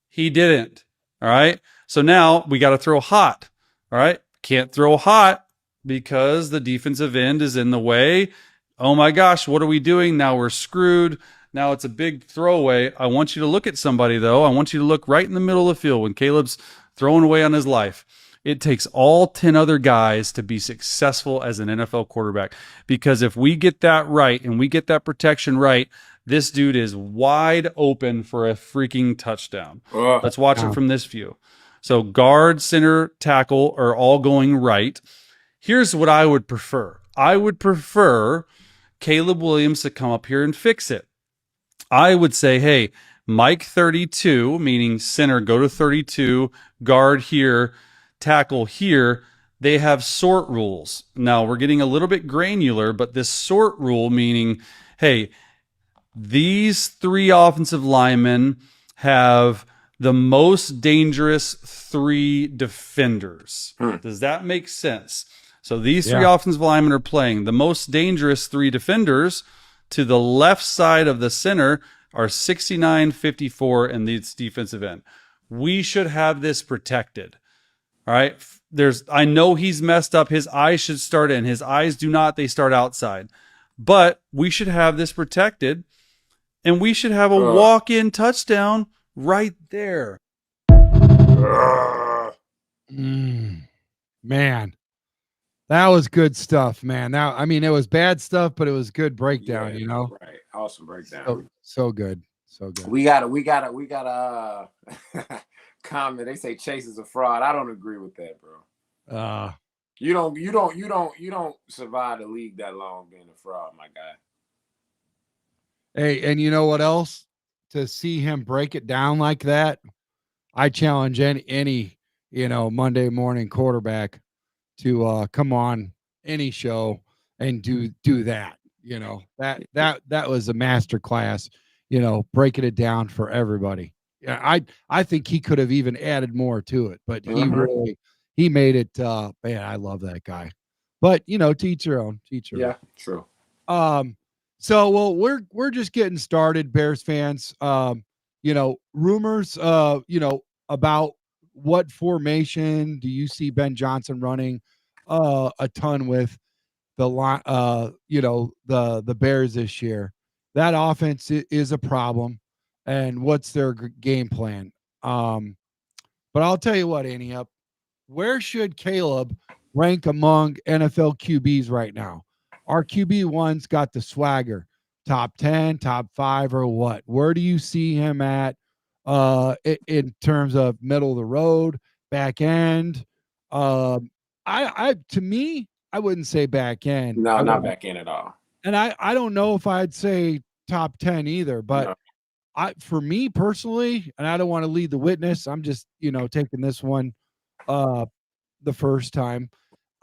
He didn't. All right. So now we got to throw hot. All right. Can't throw hot because the defensive end is in the way. Oh my gosh, what are we doing? Now we're screwed. Now it's a big throwaway. I want you to look at somebody, though. I want you to look right in the middle of the field when Caleb's throwing away on his life. It takes all 10 other guys to be successful as an NFL quarterback. Because if we get that right and we get that protection right, this dude is wide open for a freaking touchdown. Let's watch it from this view. So guard, center, tackle are all going right. Here's what I would prefer. I would prefer Caleb Williams to come up here and fix it. I would say, hey, Mike 32, meaning center, go to 32, guard here, tackle here. They have sort rules. Now, we're getting a little bit granular, but this sort rule meaning, hey, these 3 offensive linemen have the most dangerous 3 defenders. Does that make sense? So these three offensive linemen are playing. The most dangerous three defenders to the left side of the center are 69, 54, and this defensive end. We should have this protected. All right. I know he's messed up. His eyes should start in. His eyes do not. They start outside. But we should have this protected, and we should have a walk-in touchdown right there. Man, that was good stuff, man. Now, I mean, it was bad stuff, but it was good breakdown, you know? Right. Awesome breakdown. So good. So good. We got a comment. They say Chase is a fraud. I don't agree with that, bro. You don't survive the league that long being a fraud, my guy. Hey, and you know what else? To see him break it down like that, I challenge any Monday morning quarterback to come on any show and do that. That was a master class, breaking it down for everybody. Yeah, I think he could have even added more to it, but he made it. Man, I love that guy. But to each your own. Yeah, true. So we're just getting started, Bears fans. Rumors, about what formation do you see Ben Johnson running a ton with the the Bears this year? That offense is a problem. And what's their game plan? But I'll tell you what, Annie, where should Caleb rank among NFL QBs right now? Our QB1's got the swagger, top 10, top 5, or what? Where do you see him at in terms of middle of the road, back end? To me, I wouldn't say back end. No, not back end at all. And I don't know if I'd say top 10 either, but no. For me personally, and I don't want to lead the witness, I'm just, taking this one the first time.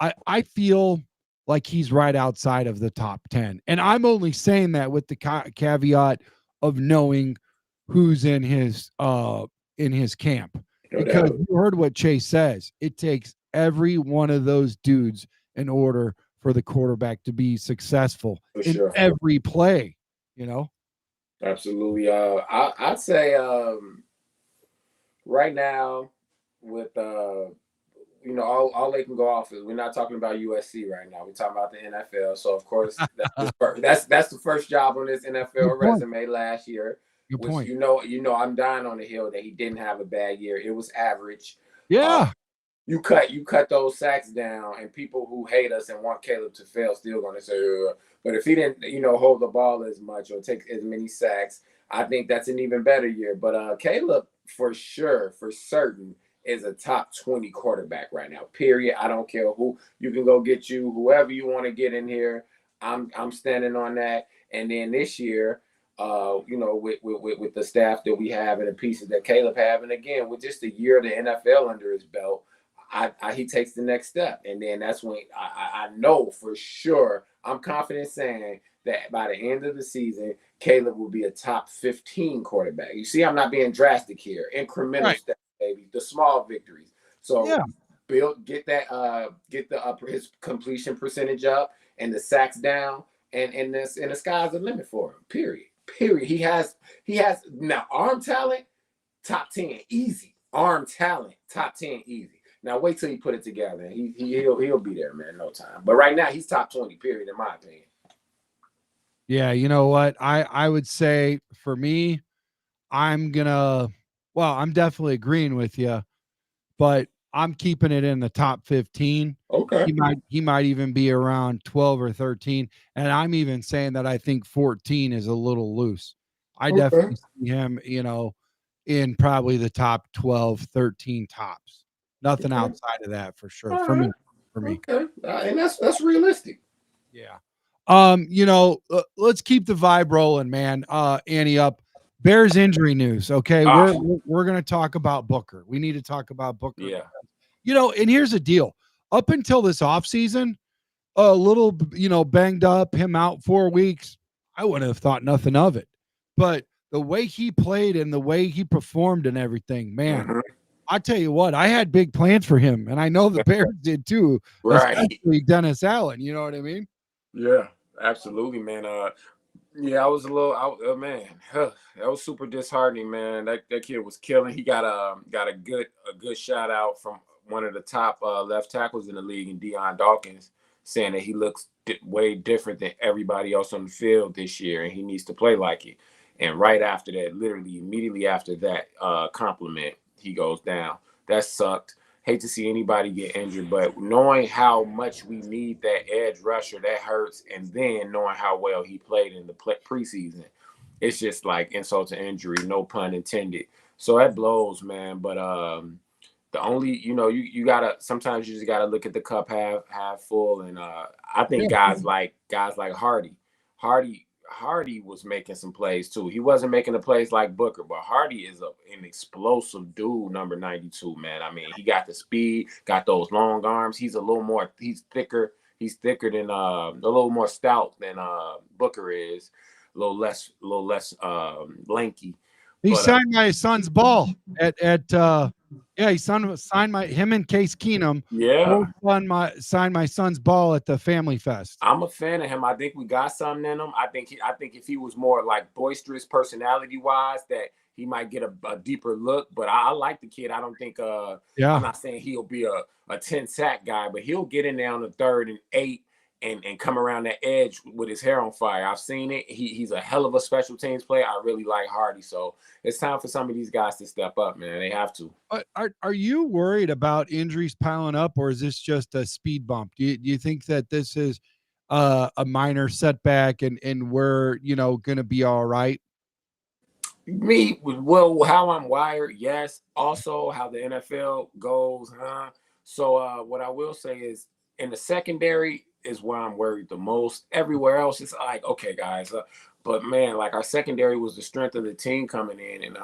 I feel like he's right outside of the top 10. And I'm only saying that with the caveat of knowing who's in his camp. Because you heard what Chase says. It takes every one of those dudes in order for the quarterback to be successful in every play, Absolutely. I'd say right now with all they can go off is we're not talking about USC right now. We're talking about the NFL. So of course that's the first job on this NFL resume last year. Good point. I'm dying on the hill that he didn't have a bad year. It was average. Yeah. You cut those sacks down, and people who hate us and want Caleb to fail still going to say, but if he didn't, hold the ball as much or take as many sacks, I think that's an even better year. But Caleb, for certain, is a top 20 quarterback right now, period. I don't care who. You can go get whoever you want to get in here. I'm standing on that. And then this year, with the staff that we have and the pieces that Caleb have, and again, with just a year of the NFL under his belt, he takes the next step. And then that's when I know for sure, I'm confident saying that by the end of the season, Caleb will be a top 15 quarterback. You see, I'm not being drastic here. Incremental steps, baby. The small victories. So get his completion percentage up and the sacks down, and the sky's the limit for him. Period. He has now arm talent, top 10, easy. Arm talent, top 10, easy. Now wait till he put it together. He'll be there, man, no time. But right now he's top 20, period, in my opinion. Yeah, you know what? I would say for me, I'm definitely agreeing with you, but I'm keeping it in the top 15. Okay. He might even be around 12 or 13. And I'm even saying that I think 14 is a little loose. I definitely see him, in probably the top 12, 13 tops. Nothing outside of that for sure. For me. Okay. And that's realistic. Yeah. Let's keep the vibe rolling, man. Annie up. Bears injury news. Okay. We're going to talk about Booker. We need to talk about Booker. Yeah. And here's the deal. Up until this offseason, a little, banged up, him out 4 weeks, I wouldn't have thought nothing of it. But the way he played and the way he performed and everything, man, I tell you what, I had big plans for him, and I know the Bears did too, Right. especially Dennis Allen. You know what I mean? Yeah, absolutely, man. Yeah, I was man, that was super disheartening, man. That kid was killing. He got a good shout out from one of the top left tackles in the league, in Deion Dawkins, saying that he looks way different than everybody else on the field this year, and he needs to play like it. And right after that, literally immediately after that compliment, he goes down. That sucked. Hate to see anybody get injured, but knowing how much we need that edge rusher, that hurts. And then knowing how well he played in the preseason, it's just like insult to injury, no pun intended. So that blows, man. But the only, you gotta, sometimes you just gotta look at the cup half full. And I think guys like Hardy was making some plays too. He wasn't making the plays like Booker, but Hardy is an explosive dude, number 92, man. I mean, he got the speed, got those long arms. He's thicker. He's thicker than a little more stout than Booker is. A little less lanky. He signed my son's ball at he signed him and Case Keenum. Yeah. Signed my son's ball at the Family Fest. I'm a fan of him. I think we got something in him. I think if he was more like boisterous personality wise, that he might get a deeper look. But I like the kid. I don't think I'm not saying he'll be a 10 sack guy, but he'll get in there on the 3rd and 8 and come around that edge with his hair on fire. I've seen it. He's a hell of a special teams player. I really like Hardy. So it's time for some of these guys to step up, man. They have to. Are you worried about injuries piling up, or is this just a speed bump? Do you think that this is a minor setback and we're, going to be all right? How I'm wired, yes. Also, how the NFL goes, So what I will say is, in the secondary is where I'm worried the most. Everywhere else, it's like, okay, guys. But, man, like our secondary was the strength of the team coming in. And,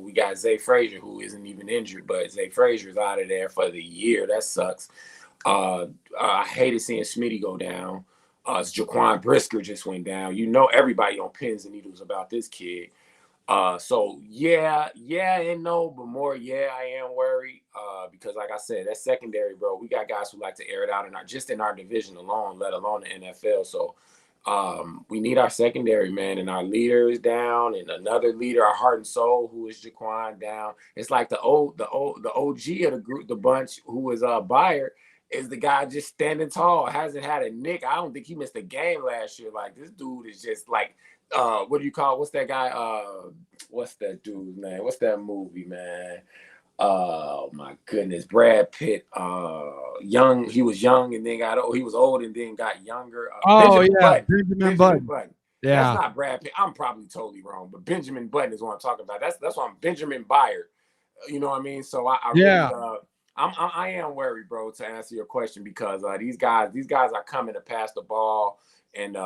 we got Zay Frazier, who isn't even injured, but Zay Frazier's out of there for the year. That sucks. I hated seeing Smitty go down. Jaquan Brisker just went down. Everybody on pins and needles about this kid. So yeah and no, but more I am worried because like I said, that secondary, bro, we got guys who like to air it out in our division alone, let alone the NFL. So we need our secondary, man, and our leader is down, and another leader, our heart and soul, who is Jaquan, down. It's like the OG of the group, the bunch, who is Bayer, is the guy just standing tall, hasn't had a nick. I don't think he missed a game last year. Like, this dude is just like, what do you call, what's that guy? What's that dude's name? What's that movie, man? Oh my goodness, Brad Pitt. He was young and then got old. He was old and then got younger. Benjamin Button. Yeah, that's not Brad Pitt. I'm probably totally wrong, but Benjamin Button is what I'm talking about. That's why I'm Benjamin Bayer. You know what I mean? So I am worried, bro, to answer your question, because these guys are coming to pass the ball. And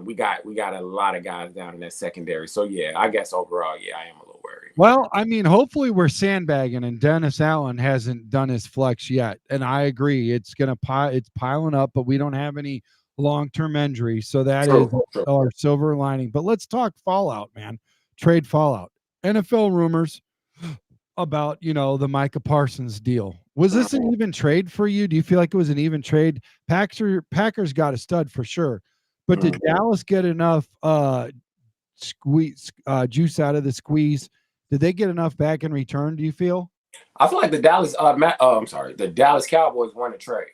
we got a lot of guys down in that secondary. So yeah, I guess overall, I am a little worried. Well, I mean, hopefully we're sandbagging, and Dennis Allen hasn't done his flex yet. And I agree, it's piling up, but we don't have any long-term injury, so that is our silver lining. But let's talk fallout, man. Trade fallout. NFL rumors about the Micah Parsons deal. Was this an even trade for you? Do you feel like it was an even trade? Packers got a stud for sure. But did Dallas get enough juice out of the squeeze? Did they get enough back in return, do you feel? I feel like the Dallas Cowboys won the trade.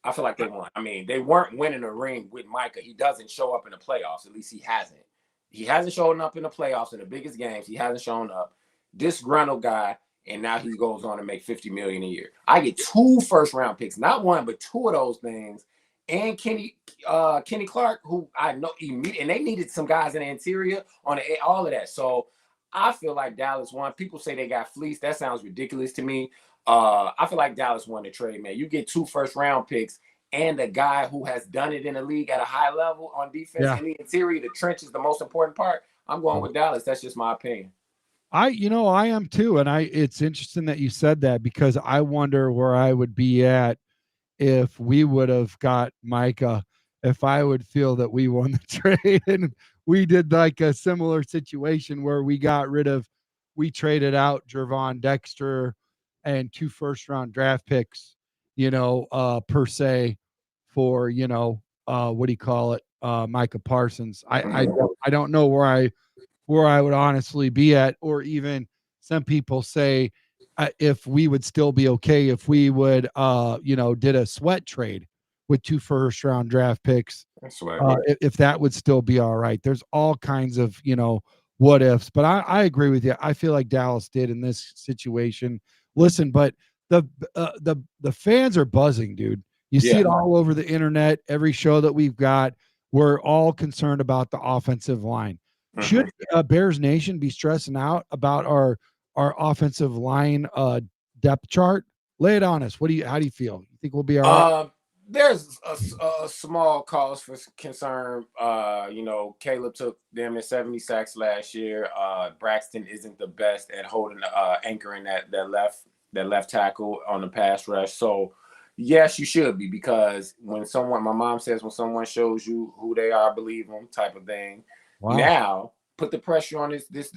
I feel like they won. I mean, they weren't winning a ring with Micah. He doesn't show up in the playoffs. At least he hasn't. He hasn't shown up in the playoffs in the biggest games. He hasn't shown up. Disgruntled guy, and now he goes on to make $50 million a year. I get 2 first-round picks, not one, but 2 of those things. And Kenny Clark, who I know, and they needed some guys in the interior on all of that. So I feel like Dallas won. People say they got fleeced. That sounds ridiculous to me. I feel like Dallas won the trade, man. You get 2 first-round picks and a guy who has done it in the league at a high level on defense in the interior. The trench is the most important part. I'm going with Dallas. That's just my opinion. I am too. And it's interesting that you said that, because I wonder where I would be at if we would have got Micah, if I would feel that we won the trade and we did like a similar situation where we traded out Gervon Dexter, and 2 first-round draft picks, per se for, what do you call it? Micah Parsons. I don't know where I would honestly be at, or even some people say if we would still be okay if we would, did a sweat trade with 2 first-round draft picks. If that would still be all right. There's all kinds of, what ifs, but I agree with you. I feel like Dallas did in this situation. Listen, but the fans are buzzing, dude. You see it all over the internet. Every show that we've got, we're all concerned about the offensive line. Should Bears Nation be stressing out about our offensive line depth chart? Lay it on us. How do you feel? You think we'll be all right? There's a small cause for concern. Caleb took them at 70 sacks last year. Braxton isn't the best at holding anchoring that left tackle on the pass rush. So yes, you should be, because my mom says when someone shows you who they are, believe them, type of thing. Wow. Now put the pressure on this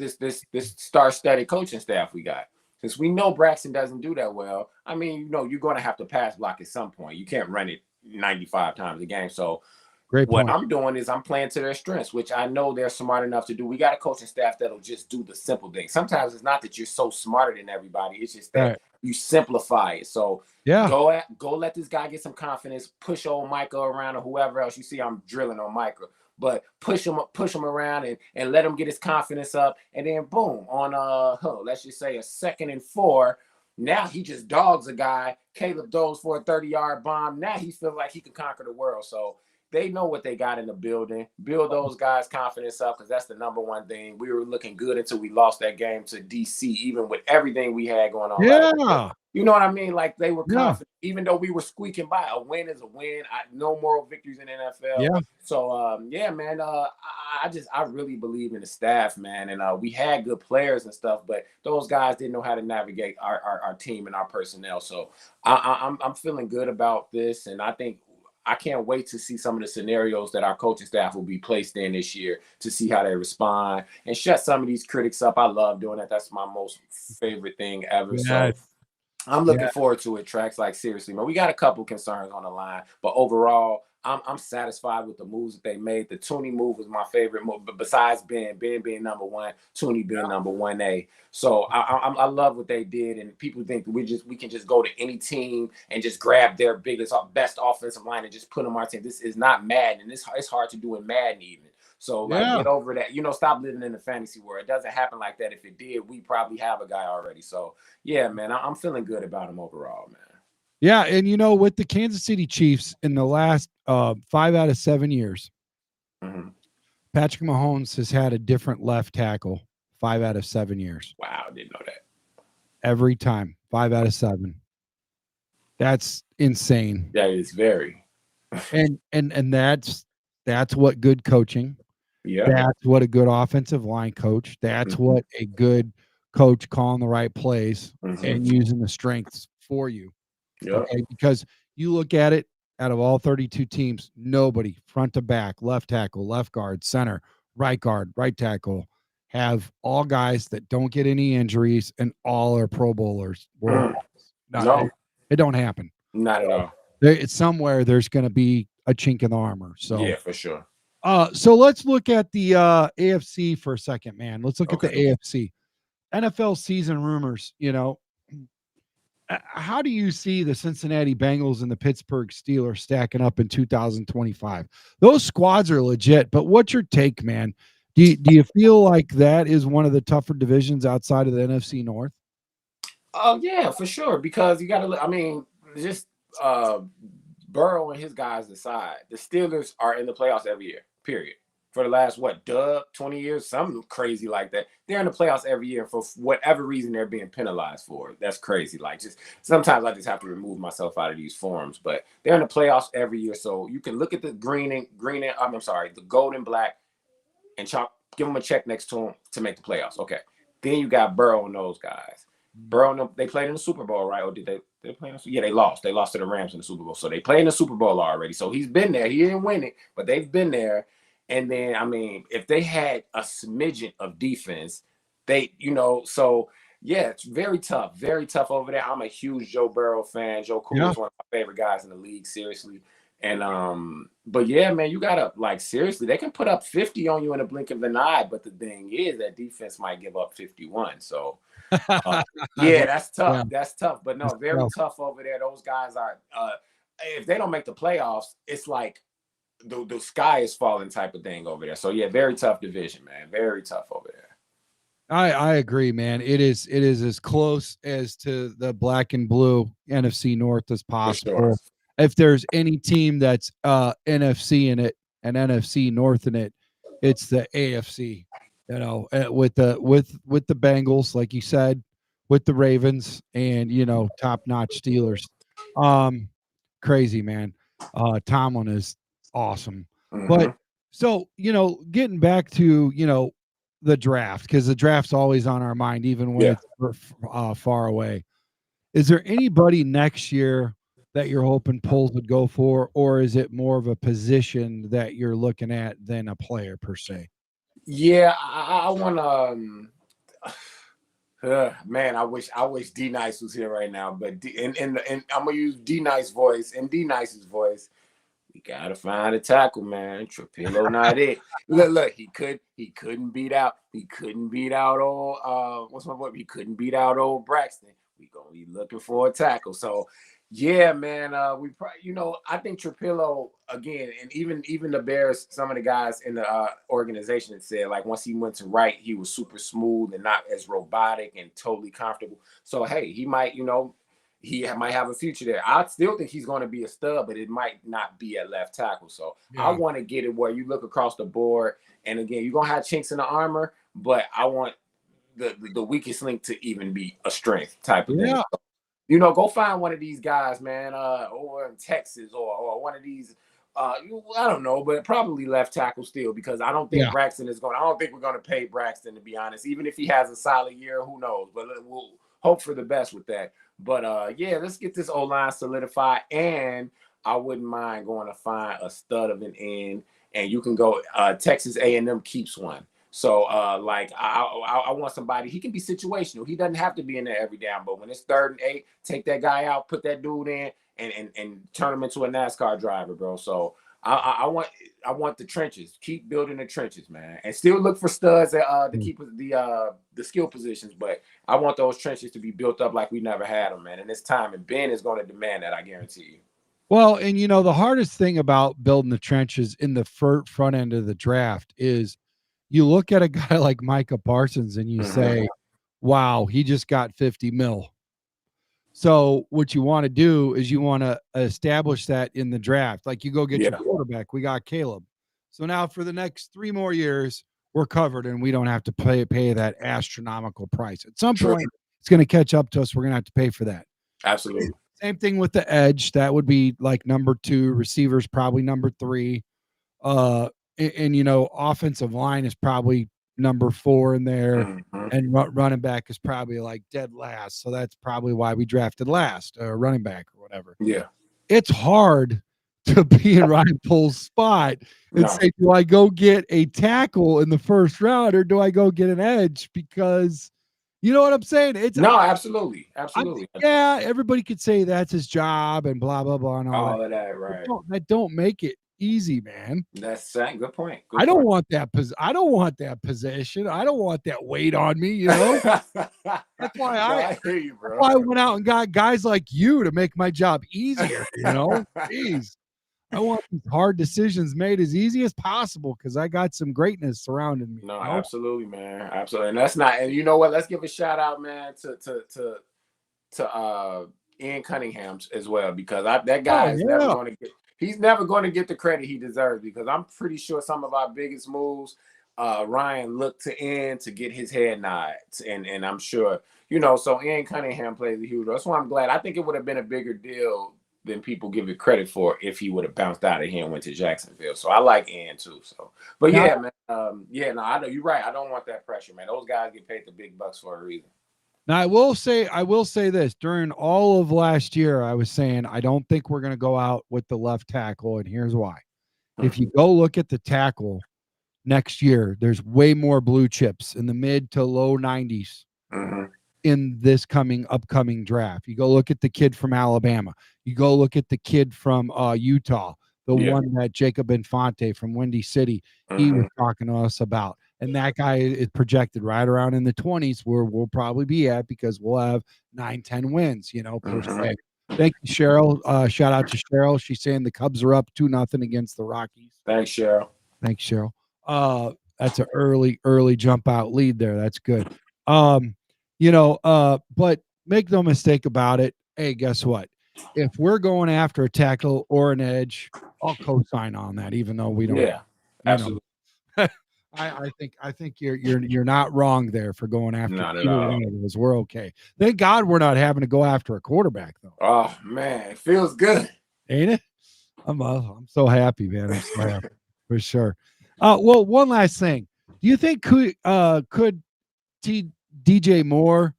star-studded coaching staff we got. Since we know Braxton doesn't do that well, I mean, you're going to have to pass block at some point. You can't run it 95 times a game. So what I'm doing is I'm playing to their strengths, which I know they're smart enough to do. We got a coaching staff that'll just do the simple things. Sometimes it's not that you're so smarter than everybody. It's just that you simplify it. So go let this guy get some confidence, push old Micah around or whoever else. You see I'm drilling on Micah. But push him around and let him get his confidence up, and then boom, on let's just say a 2nd and 4. Now he just dogs a guy. Caleb throws for a 30-yard bomb. Now he feels like he can conquer the world. So they know what they got in the building. Build those guys' confidence up, because that's the number one thing. We were looking good until we lost that game to DC, even with everything we had going on. Yeah. You know what I mean? Like, they were confident, even though we were squeaking by. A win is a win. No moral victories in the NFL. Yeah. So, man, I really believe in the staff, man. And we had good players and stuff, but those guys didn't know how to navigate our team and our personnel. So I'm feeling good about this, and I can't wait to see some of the scenarios that our coaching staff will be placed in this year, to see how they respond and shut some of these critics up. I love doing that. That's my most favorite thing ever. Yes. So I'm looking forward to it, Tracks. Like, seriously, man, we got a couple concerns on the line, but overall, I'm satisfied with the moves that they made. The Tooney move was my favorite move, but besides Ben being number 1, Tooney being number 1A. So I love what they did, and people think we can just go to any team and just grab their best offensive line and just put them on our team. This is not Madden, and it's hard to do in Madden even. So get over that. Stop living in the fantasy world. It doesn't happen like that. If it did, we probably have a guy already. So yeah, man, I'm feeling good about him overall, man. Yeah, and with the Kansas City Chiefs in the last 5 out of 7 years, Patrick Mahomes has had a different left tackle 5 out of 7 years. Wow, didn't know that. Every time, 5 out of 7. That's insane. That is very. and that's what good coaching. Yeah. That's what a good offensive line coach. That's what a good coach calling the right plays and using the strengths for you. Yeah. Okay? Because you look at it, out of all 32 teams, nobody front to back, left tackle, left guard, center, right guard, right tackle, have all guys that don't get any injuries and all are Pro Bowlers. No, it don't happen. Not at all. It's somewhere there's going to be a chink in the armor. So yeah, for sure. So let's look at the AFC for a second, man. Let's look at the AFC. NFL season rumors, how do you see the Cincinnati Bengals and the Pittsburgh Steelers stacking up in 2025? Those squads are legit, but what's your take, man? Do you feel like that is one of the tougher divisions outside of the NFC North? Oh, yeah, for sure, because you got to – just Burrow and his guys decide. The Steelers are in the playoffs every year, period. For the last, 20 years, something crazy like that. They're in the playoffs every year. For whatever reason, they're being penalized for it. That's crazy. Like, just sometimes I just have to remove myself out of these forums. But they're in the playoffs every year. So you can look at the the gold and black, and give them a check next to them to make the playoffs. Okay. Then you got Burrow and those guys. Burrow, they played in the Super Bowl, right? Or did they play in the Super Bowl? Yeah, they lost. They lost to the Rams in the Super Bowl. So they played in the Super Bowl already. So he's been there. He didn't win it, but they've been there. And then, if they had a smidgen of defense, so Yeah, it's very tough over there. I'm a huge Joe Burrow fan. Joe Cool is one of my favorite guys in the league, seriously. And but yeah, man, you gotta like seriously, they can put up 50 on you in a blink of an eye, but the thing is that defense might give up 51. So yeah, that's tough. Yeah. That's tough. But no, very tough over there. Those guys are if they don't make the playoffs, it's like the sky is falling type of thing over there. So yeah, very tough division, man. Very tough over there. I agree, man. It is as close as to the black and blue NFC North as possible. Sure. If there's any team that's NFC in it and NFC North in it, it's the AFC. You know, with the Bengals, like you said, with the Ravens, and top-notch Steelers. Crazy, man. Tomlin is awesome. But so getting back to the draft, because the draft's always on our mind, even when it's far away. Is there anybody next year that you're hoping Poles would go for, or is it more of a position that you're looking at than a player per se? Yeah, I want to. Man, I wish D Nice was here right now. But and I'm gonna use D Nice voice and D Nice's voice. We gotta find a tackle, man. Trapillo not it. Look, he couldn't beat out old what's my boy? He couldn't beat out old Braxton. We gonna be looking for a tackle. So yeah, man. We probably, I think Trapillo again, and even the Bears, some of the guys in the organization said like once he went to right, he was super smooth and not as robotic and totally comfortable. So hey, he might, he might have a future there. I still think he's going to be a stud, but it might not be at left tackle. So I want to get it where you look across the board, and again, you're gonna have chinks in the armor, but I want the weakest link to even be a strength type of thing. So, go find one of these guys, man, or in Texas, or one of these. I don't know, but probably left tackle still, because I don't think Braxton is going. I don't think we're going to pay Braxton, to be honest. Even if he has a solid year, who knows? But we'll hope for the best with that. But let's get this O-line solidified, and I wouldn't mind going to find a stud of an end, and you can go. Texas A&M keeps one. So, I want somebody. He can be situational. He doesn't have to be in there every down. But when it's 3rd and 8, take that guy out, put that dude in, and turn him into a NASCAR driver, bro. So I want the trenches. Keep building the trenches, man, and still look for studs to keep the skill positions. But I want those trenches to be built up like we never had them, man. And it's time, and Ben is going to demand that. I guarantee you. Well, and the hardest thing about building the trenches in the front end of the draft is, you look at a guy like Micah Parsons and you say, wow, he just got 50 mil. So what you want to do is you want to establish that in the draft. Like you go get your quarterback. We got Caleb. So now for the next 3 more years, we're covered and we don't have to pay that astronomical price. At some point, it's going to catch up to us. We're going to have to pay for that. Absolutely. Same thing with the edge. That would be like number 2. Receivers probably number 3. And offensive line is probably number 4 in there, and running back is probably like dead last. So that's probably why we drafted last, running back or whatever. Yeah, it's hard to be in Ryan Poles' spot and say, do I go get a tackle in the first round or do I go get an edge? Because you know what I'm saying? It's absolutely. Everybody could say that's his job and blah blah blah and all of that, right? That don't make it easy, man. That's good point. I don't want that position. I don't want that weight on me. That's why I hear you, bro. That's why I went out and got guys like you to make my job easier. Jeez, I want these hard decisions made as easy as possible because I got some greatness surrounding me. No, absolutely, man, absolutely. And that's not. And you know what? Let's give a shout out, man, to Ian Cunningham as well, because that guy is never going to get. He's never going to get the credit he deserves, because I'm pretty sure some of our biggest moves, Ryan looked to Ian to get his head nods. And I'm sure, so Ian Cunningham plays a huge role. That's why I'm glad. I think it would have been a bigger deal than people give it credit for if he would have bounced out of here and went to Jacksonville. So I like Ian too. So, but man. I know you're right. I don't want that pressure, man. Those guys get paid the big bucks for a reason. Now, I will say this. During all of last year, I was saying, I don't think we're going to go out with the left tackle, and here's why. If you go look at the tackle next year, there's way more blue chips in the mid to low 90s. in this upcoming draft. You go look at the kid from Alabama. You go look at the kid from Utah, the one that Jacob Infante from Windy City, he was talking to us about. And that guy is projected right around in the 20s where we'll probably be at because we'll have 9-10 wins, per se. Thank you, Cheryl. Shout out to Cheryl. She's saying the Cubs are up 2-0 against the Rockies. Thanks, Cheryl. Thanks, Cheryl. That's an early jump out lead there. That's good. But make no mistake about it. Hey, guess what? If we're going after a tackle or an edge, I'll co-sign on that, even though we don't. Yeah, absolutely. I think you're not wrong there for going after Not at all. one of those. We're okay. Thank God we're not having to go after a quarterback though. Oh man, it feels good, ain't it? I'm so happy, man. I'm so happy for sure. Well, one last thing. Do you think could DJ Moore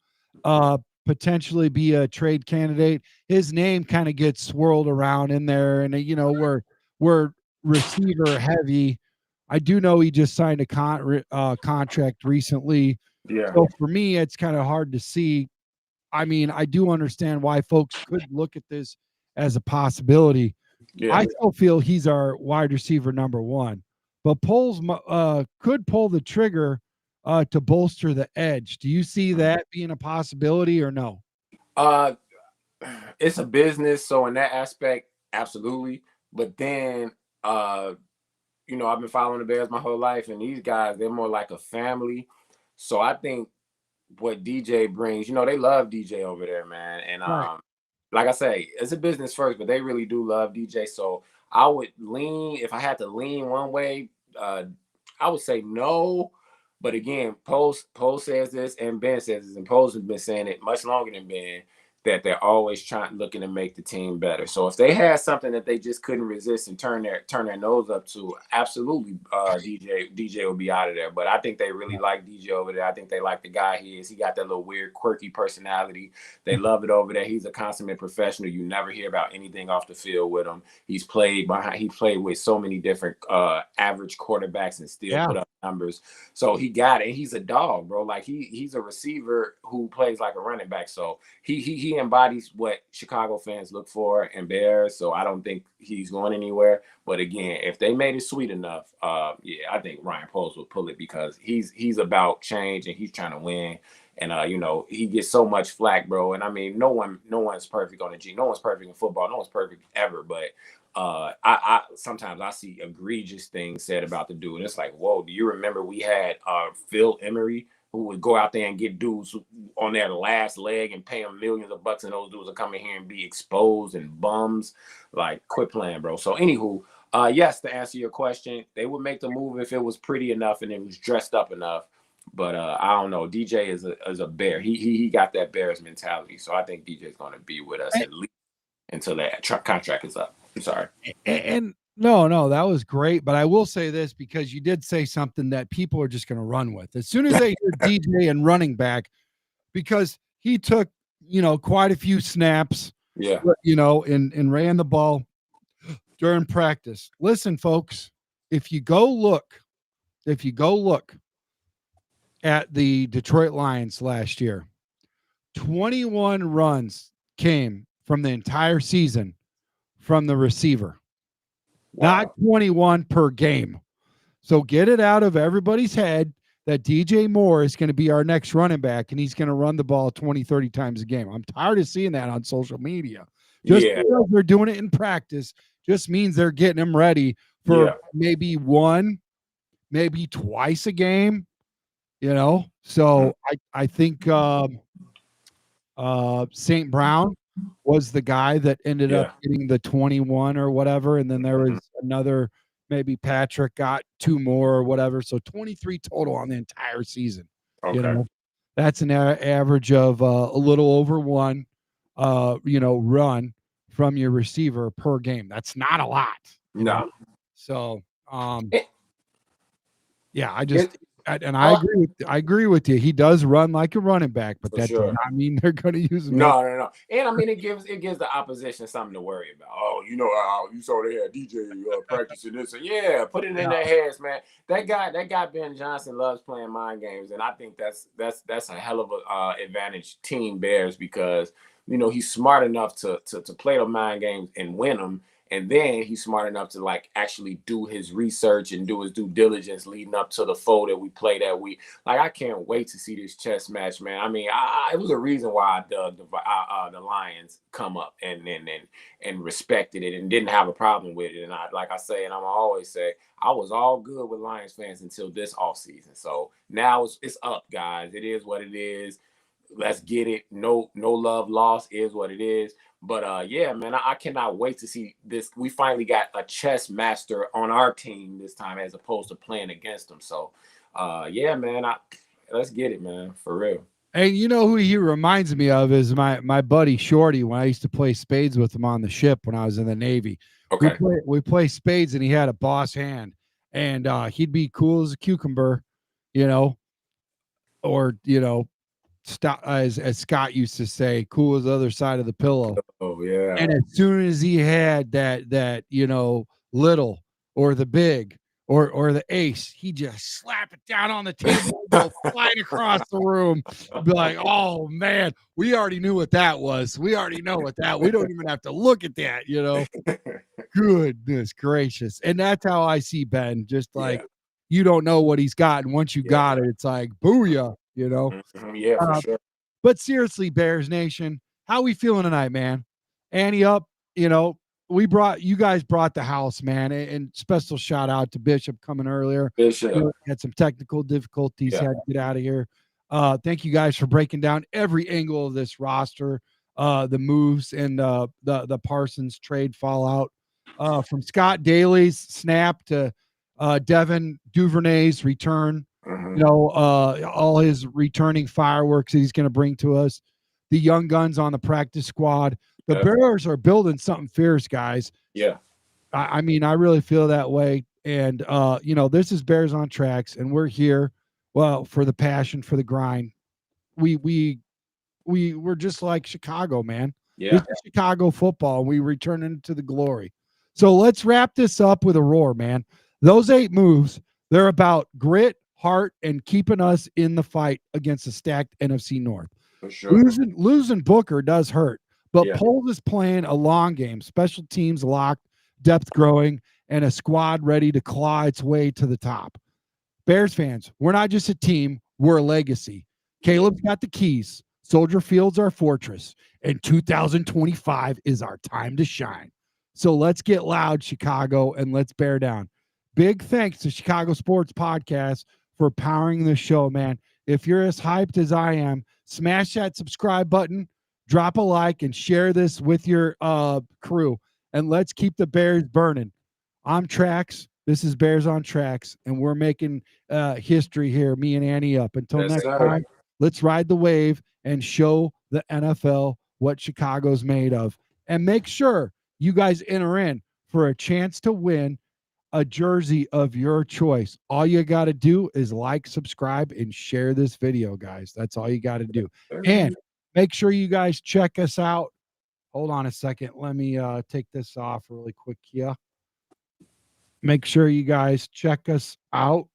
potentially be a trade candidate? His name kind of gets swirled around in there, and we're receiver heavy. I do know he just signed a contract recently. Yeah. So for me, it's kind of hard to see. I mean, I do understand why folks could look at this as a possibility. Yeah. I still feel he's our wide receiver number one, but could pull the trigger to bolster the edge. Do you see that being a possibility or no? It's a business, so in that aspect, absolutely. But then, I've been following the Bears my whole life, and these guys, they're more like a family. So I think what DJ brings, they love DJ over there, man. And like I say, it's a business first, but they really do love DJ. So I would lean, if I had to lean one way, I would say no. But again, Post says this, and Ben says this, and Post has been saying it much longer than Ben, that they're always looking to make the team better. So if they had something that they just couldn't resist and turn their nose up to, absolutely, DJ will be out of there. But I think they really like DJ over there. I think they like the guy he is. He got that little weird, quirky personality. They love it over there. He's a consummate professional. You never hear about anything off the field with him. He played with so many different average quarterbacks and still put up numbers. So he got it. And he's a dog, bro. Like he's a receiver who plays like a running back. So he embodies what Chicago fans look for and Bears. So I don't think he's going anywhere. But again, if they made it sweet enough, I think Ryan Poles will pull it because he's about change and he's trying to win. And he gets so much flack, bro. And I mean, no one's perfect on the G. No one's perfect in football. No one's perfect ever. But I sometimes I see egregious things said about the dude. And it's like, whoa, do you remember we had Phil Emery, who would go out there and get dudes on their last leg and pay them millions of bucks, and those dudes will come in here and be exposed and bums? Like, quit playing, bro. So anywho, yes, to answer your question, they would make the move if it was pretty enough and it was dressed up enough. But I don't know. DJ is a Bear. He got that Bears mentality. So I think DJ's going to be with us at least until that contract is up. I'm sorry. And no, that was great. But I will say this, because you did say something that people are just going to run with. As soon as they hear DJ and running back, because he took, quite a few snaps, and ran the ball during practice. Listen, folks, if you go look at the Detroit Lions last year, 21 runs came from the entire season from the receiver. Wow. Not 21 per game. So get it out of everybody's head that DJ Moore is going to be our next running back and he's going to run the ball 20, 30 times a game. I'm tired of seeing that on social media. Just because they're doing it in practice just means they're getting him ready for maybe twice a game, So I think St. Brown was the guy that ended up getting the 21 or whatever. And then there was another, maybe Patrick got 2 more or whatever. So 23 total on the entire season. Okay. That's an average of a little over 1, run from your receiver per game. That's not a lot. No. So, I agree with you. He does run like a running back, but that sure. does not mean they're going to use him. No. And I mean, it gives the opposition something to worry about. Oh, you saw they had DJ practicing this. Yeah, put it in their heads, man. That guy Ben Johnson loves playing mind games, and I think that's a hell of a advantage team Bears, because he's smart enough to play the mind games and win them. And then he's smart enough to like actually do his research and do his due diligence leading up to the foe that we play that week. Like, I can't wait to see this chess match, man. I mean, it was a reason why I dug the Lions come up and respected it and didn't have a problem with it. And like I say, and I'm always say, I was all good with Lions fans until this offseason. So now it's up, guys. It is what it is. Let's get it. No love lost is what it is. But yeah, man, I cannot wait to see this. We finally got a chess master on our team this time, as opposed to playing against them. So yeah, man, let's get it, man, for real. And you know who he reminds me of is my buddy Shorty, when I used to play spades with him on the ship when I was in the Navy. Okay. We play spades, and he had a boss hand, and he'd be cool as a cucumber, or as Scott used to say, cool as the other side of the pillow. Oh yeah. And as soon as he had that little or the big or the ace, he just slap it down on the table and go flying across the room. Be like, oh man, we already knew what that was. We already know what that. We don't even have to look at that. Goodness gracious. And that's how I see Ben. Just like you don't know what he's got, and once you got it, it's like booyah. Yeah, for sure. But seriously, Bears Nation, how we feeling tonight, man? Annie up, you guys brought the house, man. And special shout out to Bishop coming earlier. Bishop had some technical difficulties, had to get out of here. Thank you guys for breaking down every angle of this roster, the moves and the Parsons trade fallout, from Scott Daly's snap to Devin Duvernay's return. All his returning fireworks that he's going to bring to us, the young guns on the practice squad. The Bears are building something fierce, guys. Yeah. I mean, I really feel that way. And, this is Bears on Tracks, and we're here, for the passion, for the grind. We're just like Chicago, man. Yeah. It's Chicago football. We return into the glory. So let's wrap this up with a roar, man. Those 8 moves, they're about grit, heart, and keeping us in the fight against a stacked NFC North. For sure. Losing Booker does hurt, but Poles is playing a long game. Special teams locked, depth growing, and a squad ready to claw its way to the top. Bears fans, we're not just a team, we're a legacy. Caleb's got the keys. Soldier Field's our fortress, and 2025 is our time to shine. So let's get loud, Chicago, and let's bear down. Big thanks to Chicago Sports Podcast for powering this show, man. If you're as hyped as I am, smash that subscribe button, drop a like, and share this with your crew. And let's keep the Bears burning. I'm Trax. This is Bears on Tracks, and we're making history here, me and Annie up. Until next time, let's ride the wave and show the NFL what Chicago's made of. And make sure you guys enter in for a chance to win a jersey of your choice. All you got to do is like, subscribe, and share this video, guys. That's all you got to do. And make sure you guys check us out. Hold on a second. Let me take this off really quick here. Make sure you guys check us out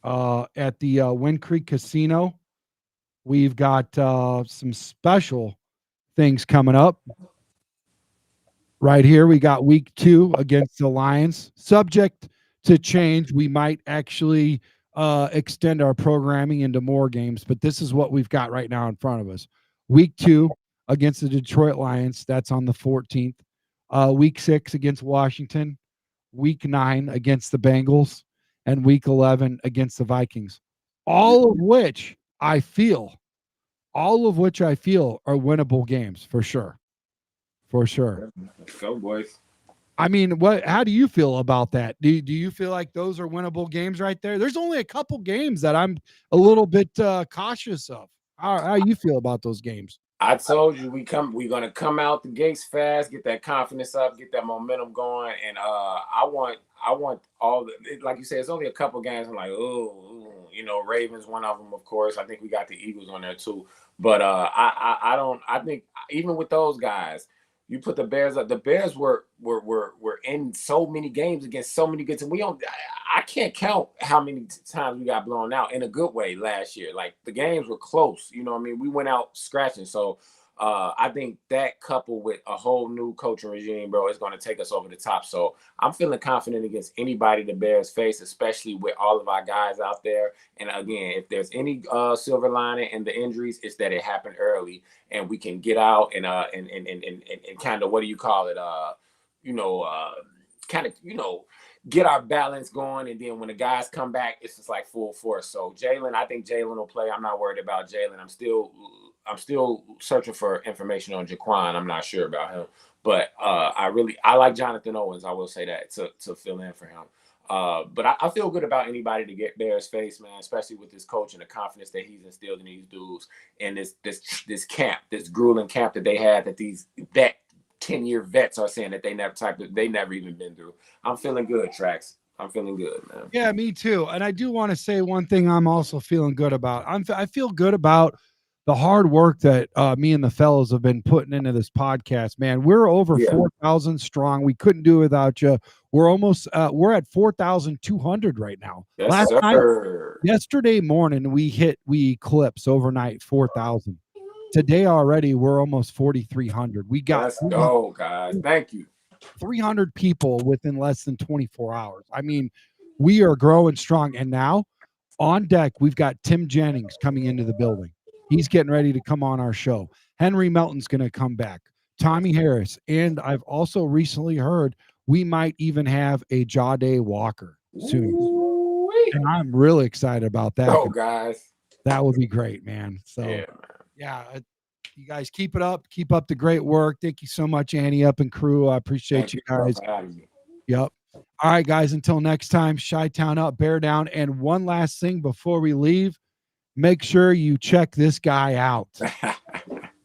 at the Wind Creek Casino. We've got some special things coming up. Right here, we got week 2 against the Lions. Subject to change, we might actually extend our programming into more games, but this is what we've got right now in front of us. Week 2 against the Detroit Lions. That's on the 14th. Week 6 against Washington. Week 9 against the Bengals. And week 11 against the Vikings. All of which I feel are winnable games for sure. For sure. Let's go, boys. I mean, how do you feel about that? Do you feel like those are winnable games right there? There's only a couple games that I'm a little bit cautious of. How you feel about those games? I told you we're gonna come out the gates fast, get that confidence up, get that momentum going, and I want all the, like you said, it's only a couple games. I'm like, Ravens, one of them, of course. I think we got the Eagles on there too, but I think even with those guys, you put the Bears up. The Bears were in so many games against so many good teams. I can't count how many times we got blown out in a good way last year. Like the games were close. You know what I mean? We went out scratching. So I think that coupled with a whole new coaching regime, bro, is going to take us over the top. So I'm feeling confident against anybody the Bears face, especially with all of our guys out there. And again, if there's any silver lining in the injuries, it's that it happened early and we can get out and kind of, what do you call it? Get our balance going, and then when the guys come back, it's just like full force. So I think Jalen will play. I'm not worried about Jalen. I'm still searching for information on Jaquan. I'm not sure about him, but I like Jonathan Owens. I will say that to fill in for him. But I feel good about anybody to get Bears face, man, especially with this coach and the confidence that he's instilled in these dudes and this camp, this grueling camp that they had that 10-year vets are saying that they never even been through. I'm feeling good, Trax. I'm feeling good, man. Yeah, me too. And I do want to say one thing I'm also feeling good about. I feel good about the hard work that me and the fellows have been putting into this podcast, man. We're over 4,000 strong. We couldn't do it without you. We're almost we're at 4,200 right now. Yes, Yesterday morning, we eclipsed overnight 4,000. Today already, we're almost 4,300. We got let's go, guys. Thank you. 300 people within less than 24 hours. I mean, we are growing strong. And now on deck, we've got Tim Jennings coming into the building. He's getting ready to come on our show. Henry Melton's going to come back. Tommy Harris. And I've also recently heard we might even have a Jade Walker soon. Ooh-wee. And I'm really excited about that. Oh, guys. That would be great, man. So, yeah, you guys keep it up. Keep up the great work. Thank you so much, Annie Up and crew. I appreciate you guys. Yep. All right, guys, until next time, Chi-Town up, bear down. And one last thing before we leave, make sure you check this guy out.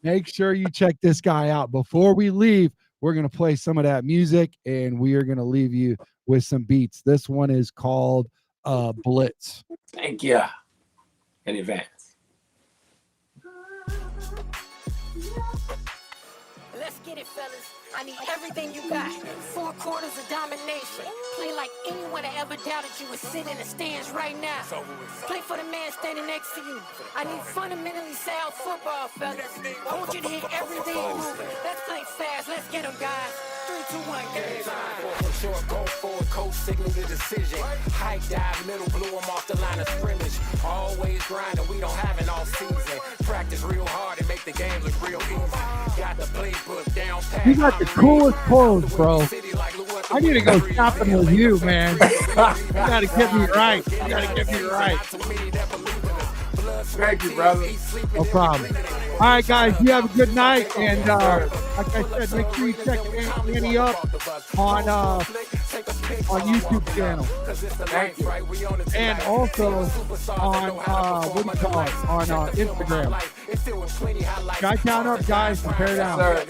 Make sure you check this guy out. Before we leave, we're going to play some of that music, and we are going to leave you with some beats. This one is called Blitz. Thank you in advance. Let's get it, fellas. I need everything you got. 4 quarters of domination. Play like anyone that ever doubted you is sitting in the stands right now. Play for the man standing next to you. I need fundamentally sound football, fellas. I want you to hit everything moving. Let's play fast. Let's get them, guys. 3, 2, 1, game time. Short, go forward, coach signal the decision. High dive, middle, blew them off the line of scrimmage. Always grinding, we don't have an all season. Practice real hard and make the game look real easy. Got the playbook down pat. You got the coolest clothes, bro. I need to go shopping with you, man. You got to get me right. You got to get me right. Thank you, brother. No problem. All right, guys, you have a good night. And like I said, make sure you check Annie Up on YouTube channel. Thank you. And also on, on Instagram. Chi-Town Up, guys. Compare down.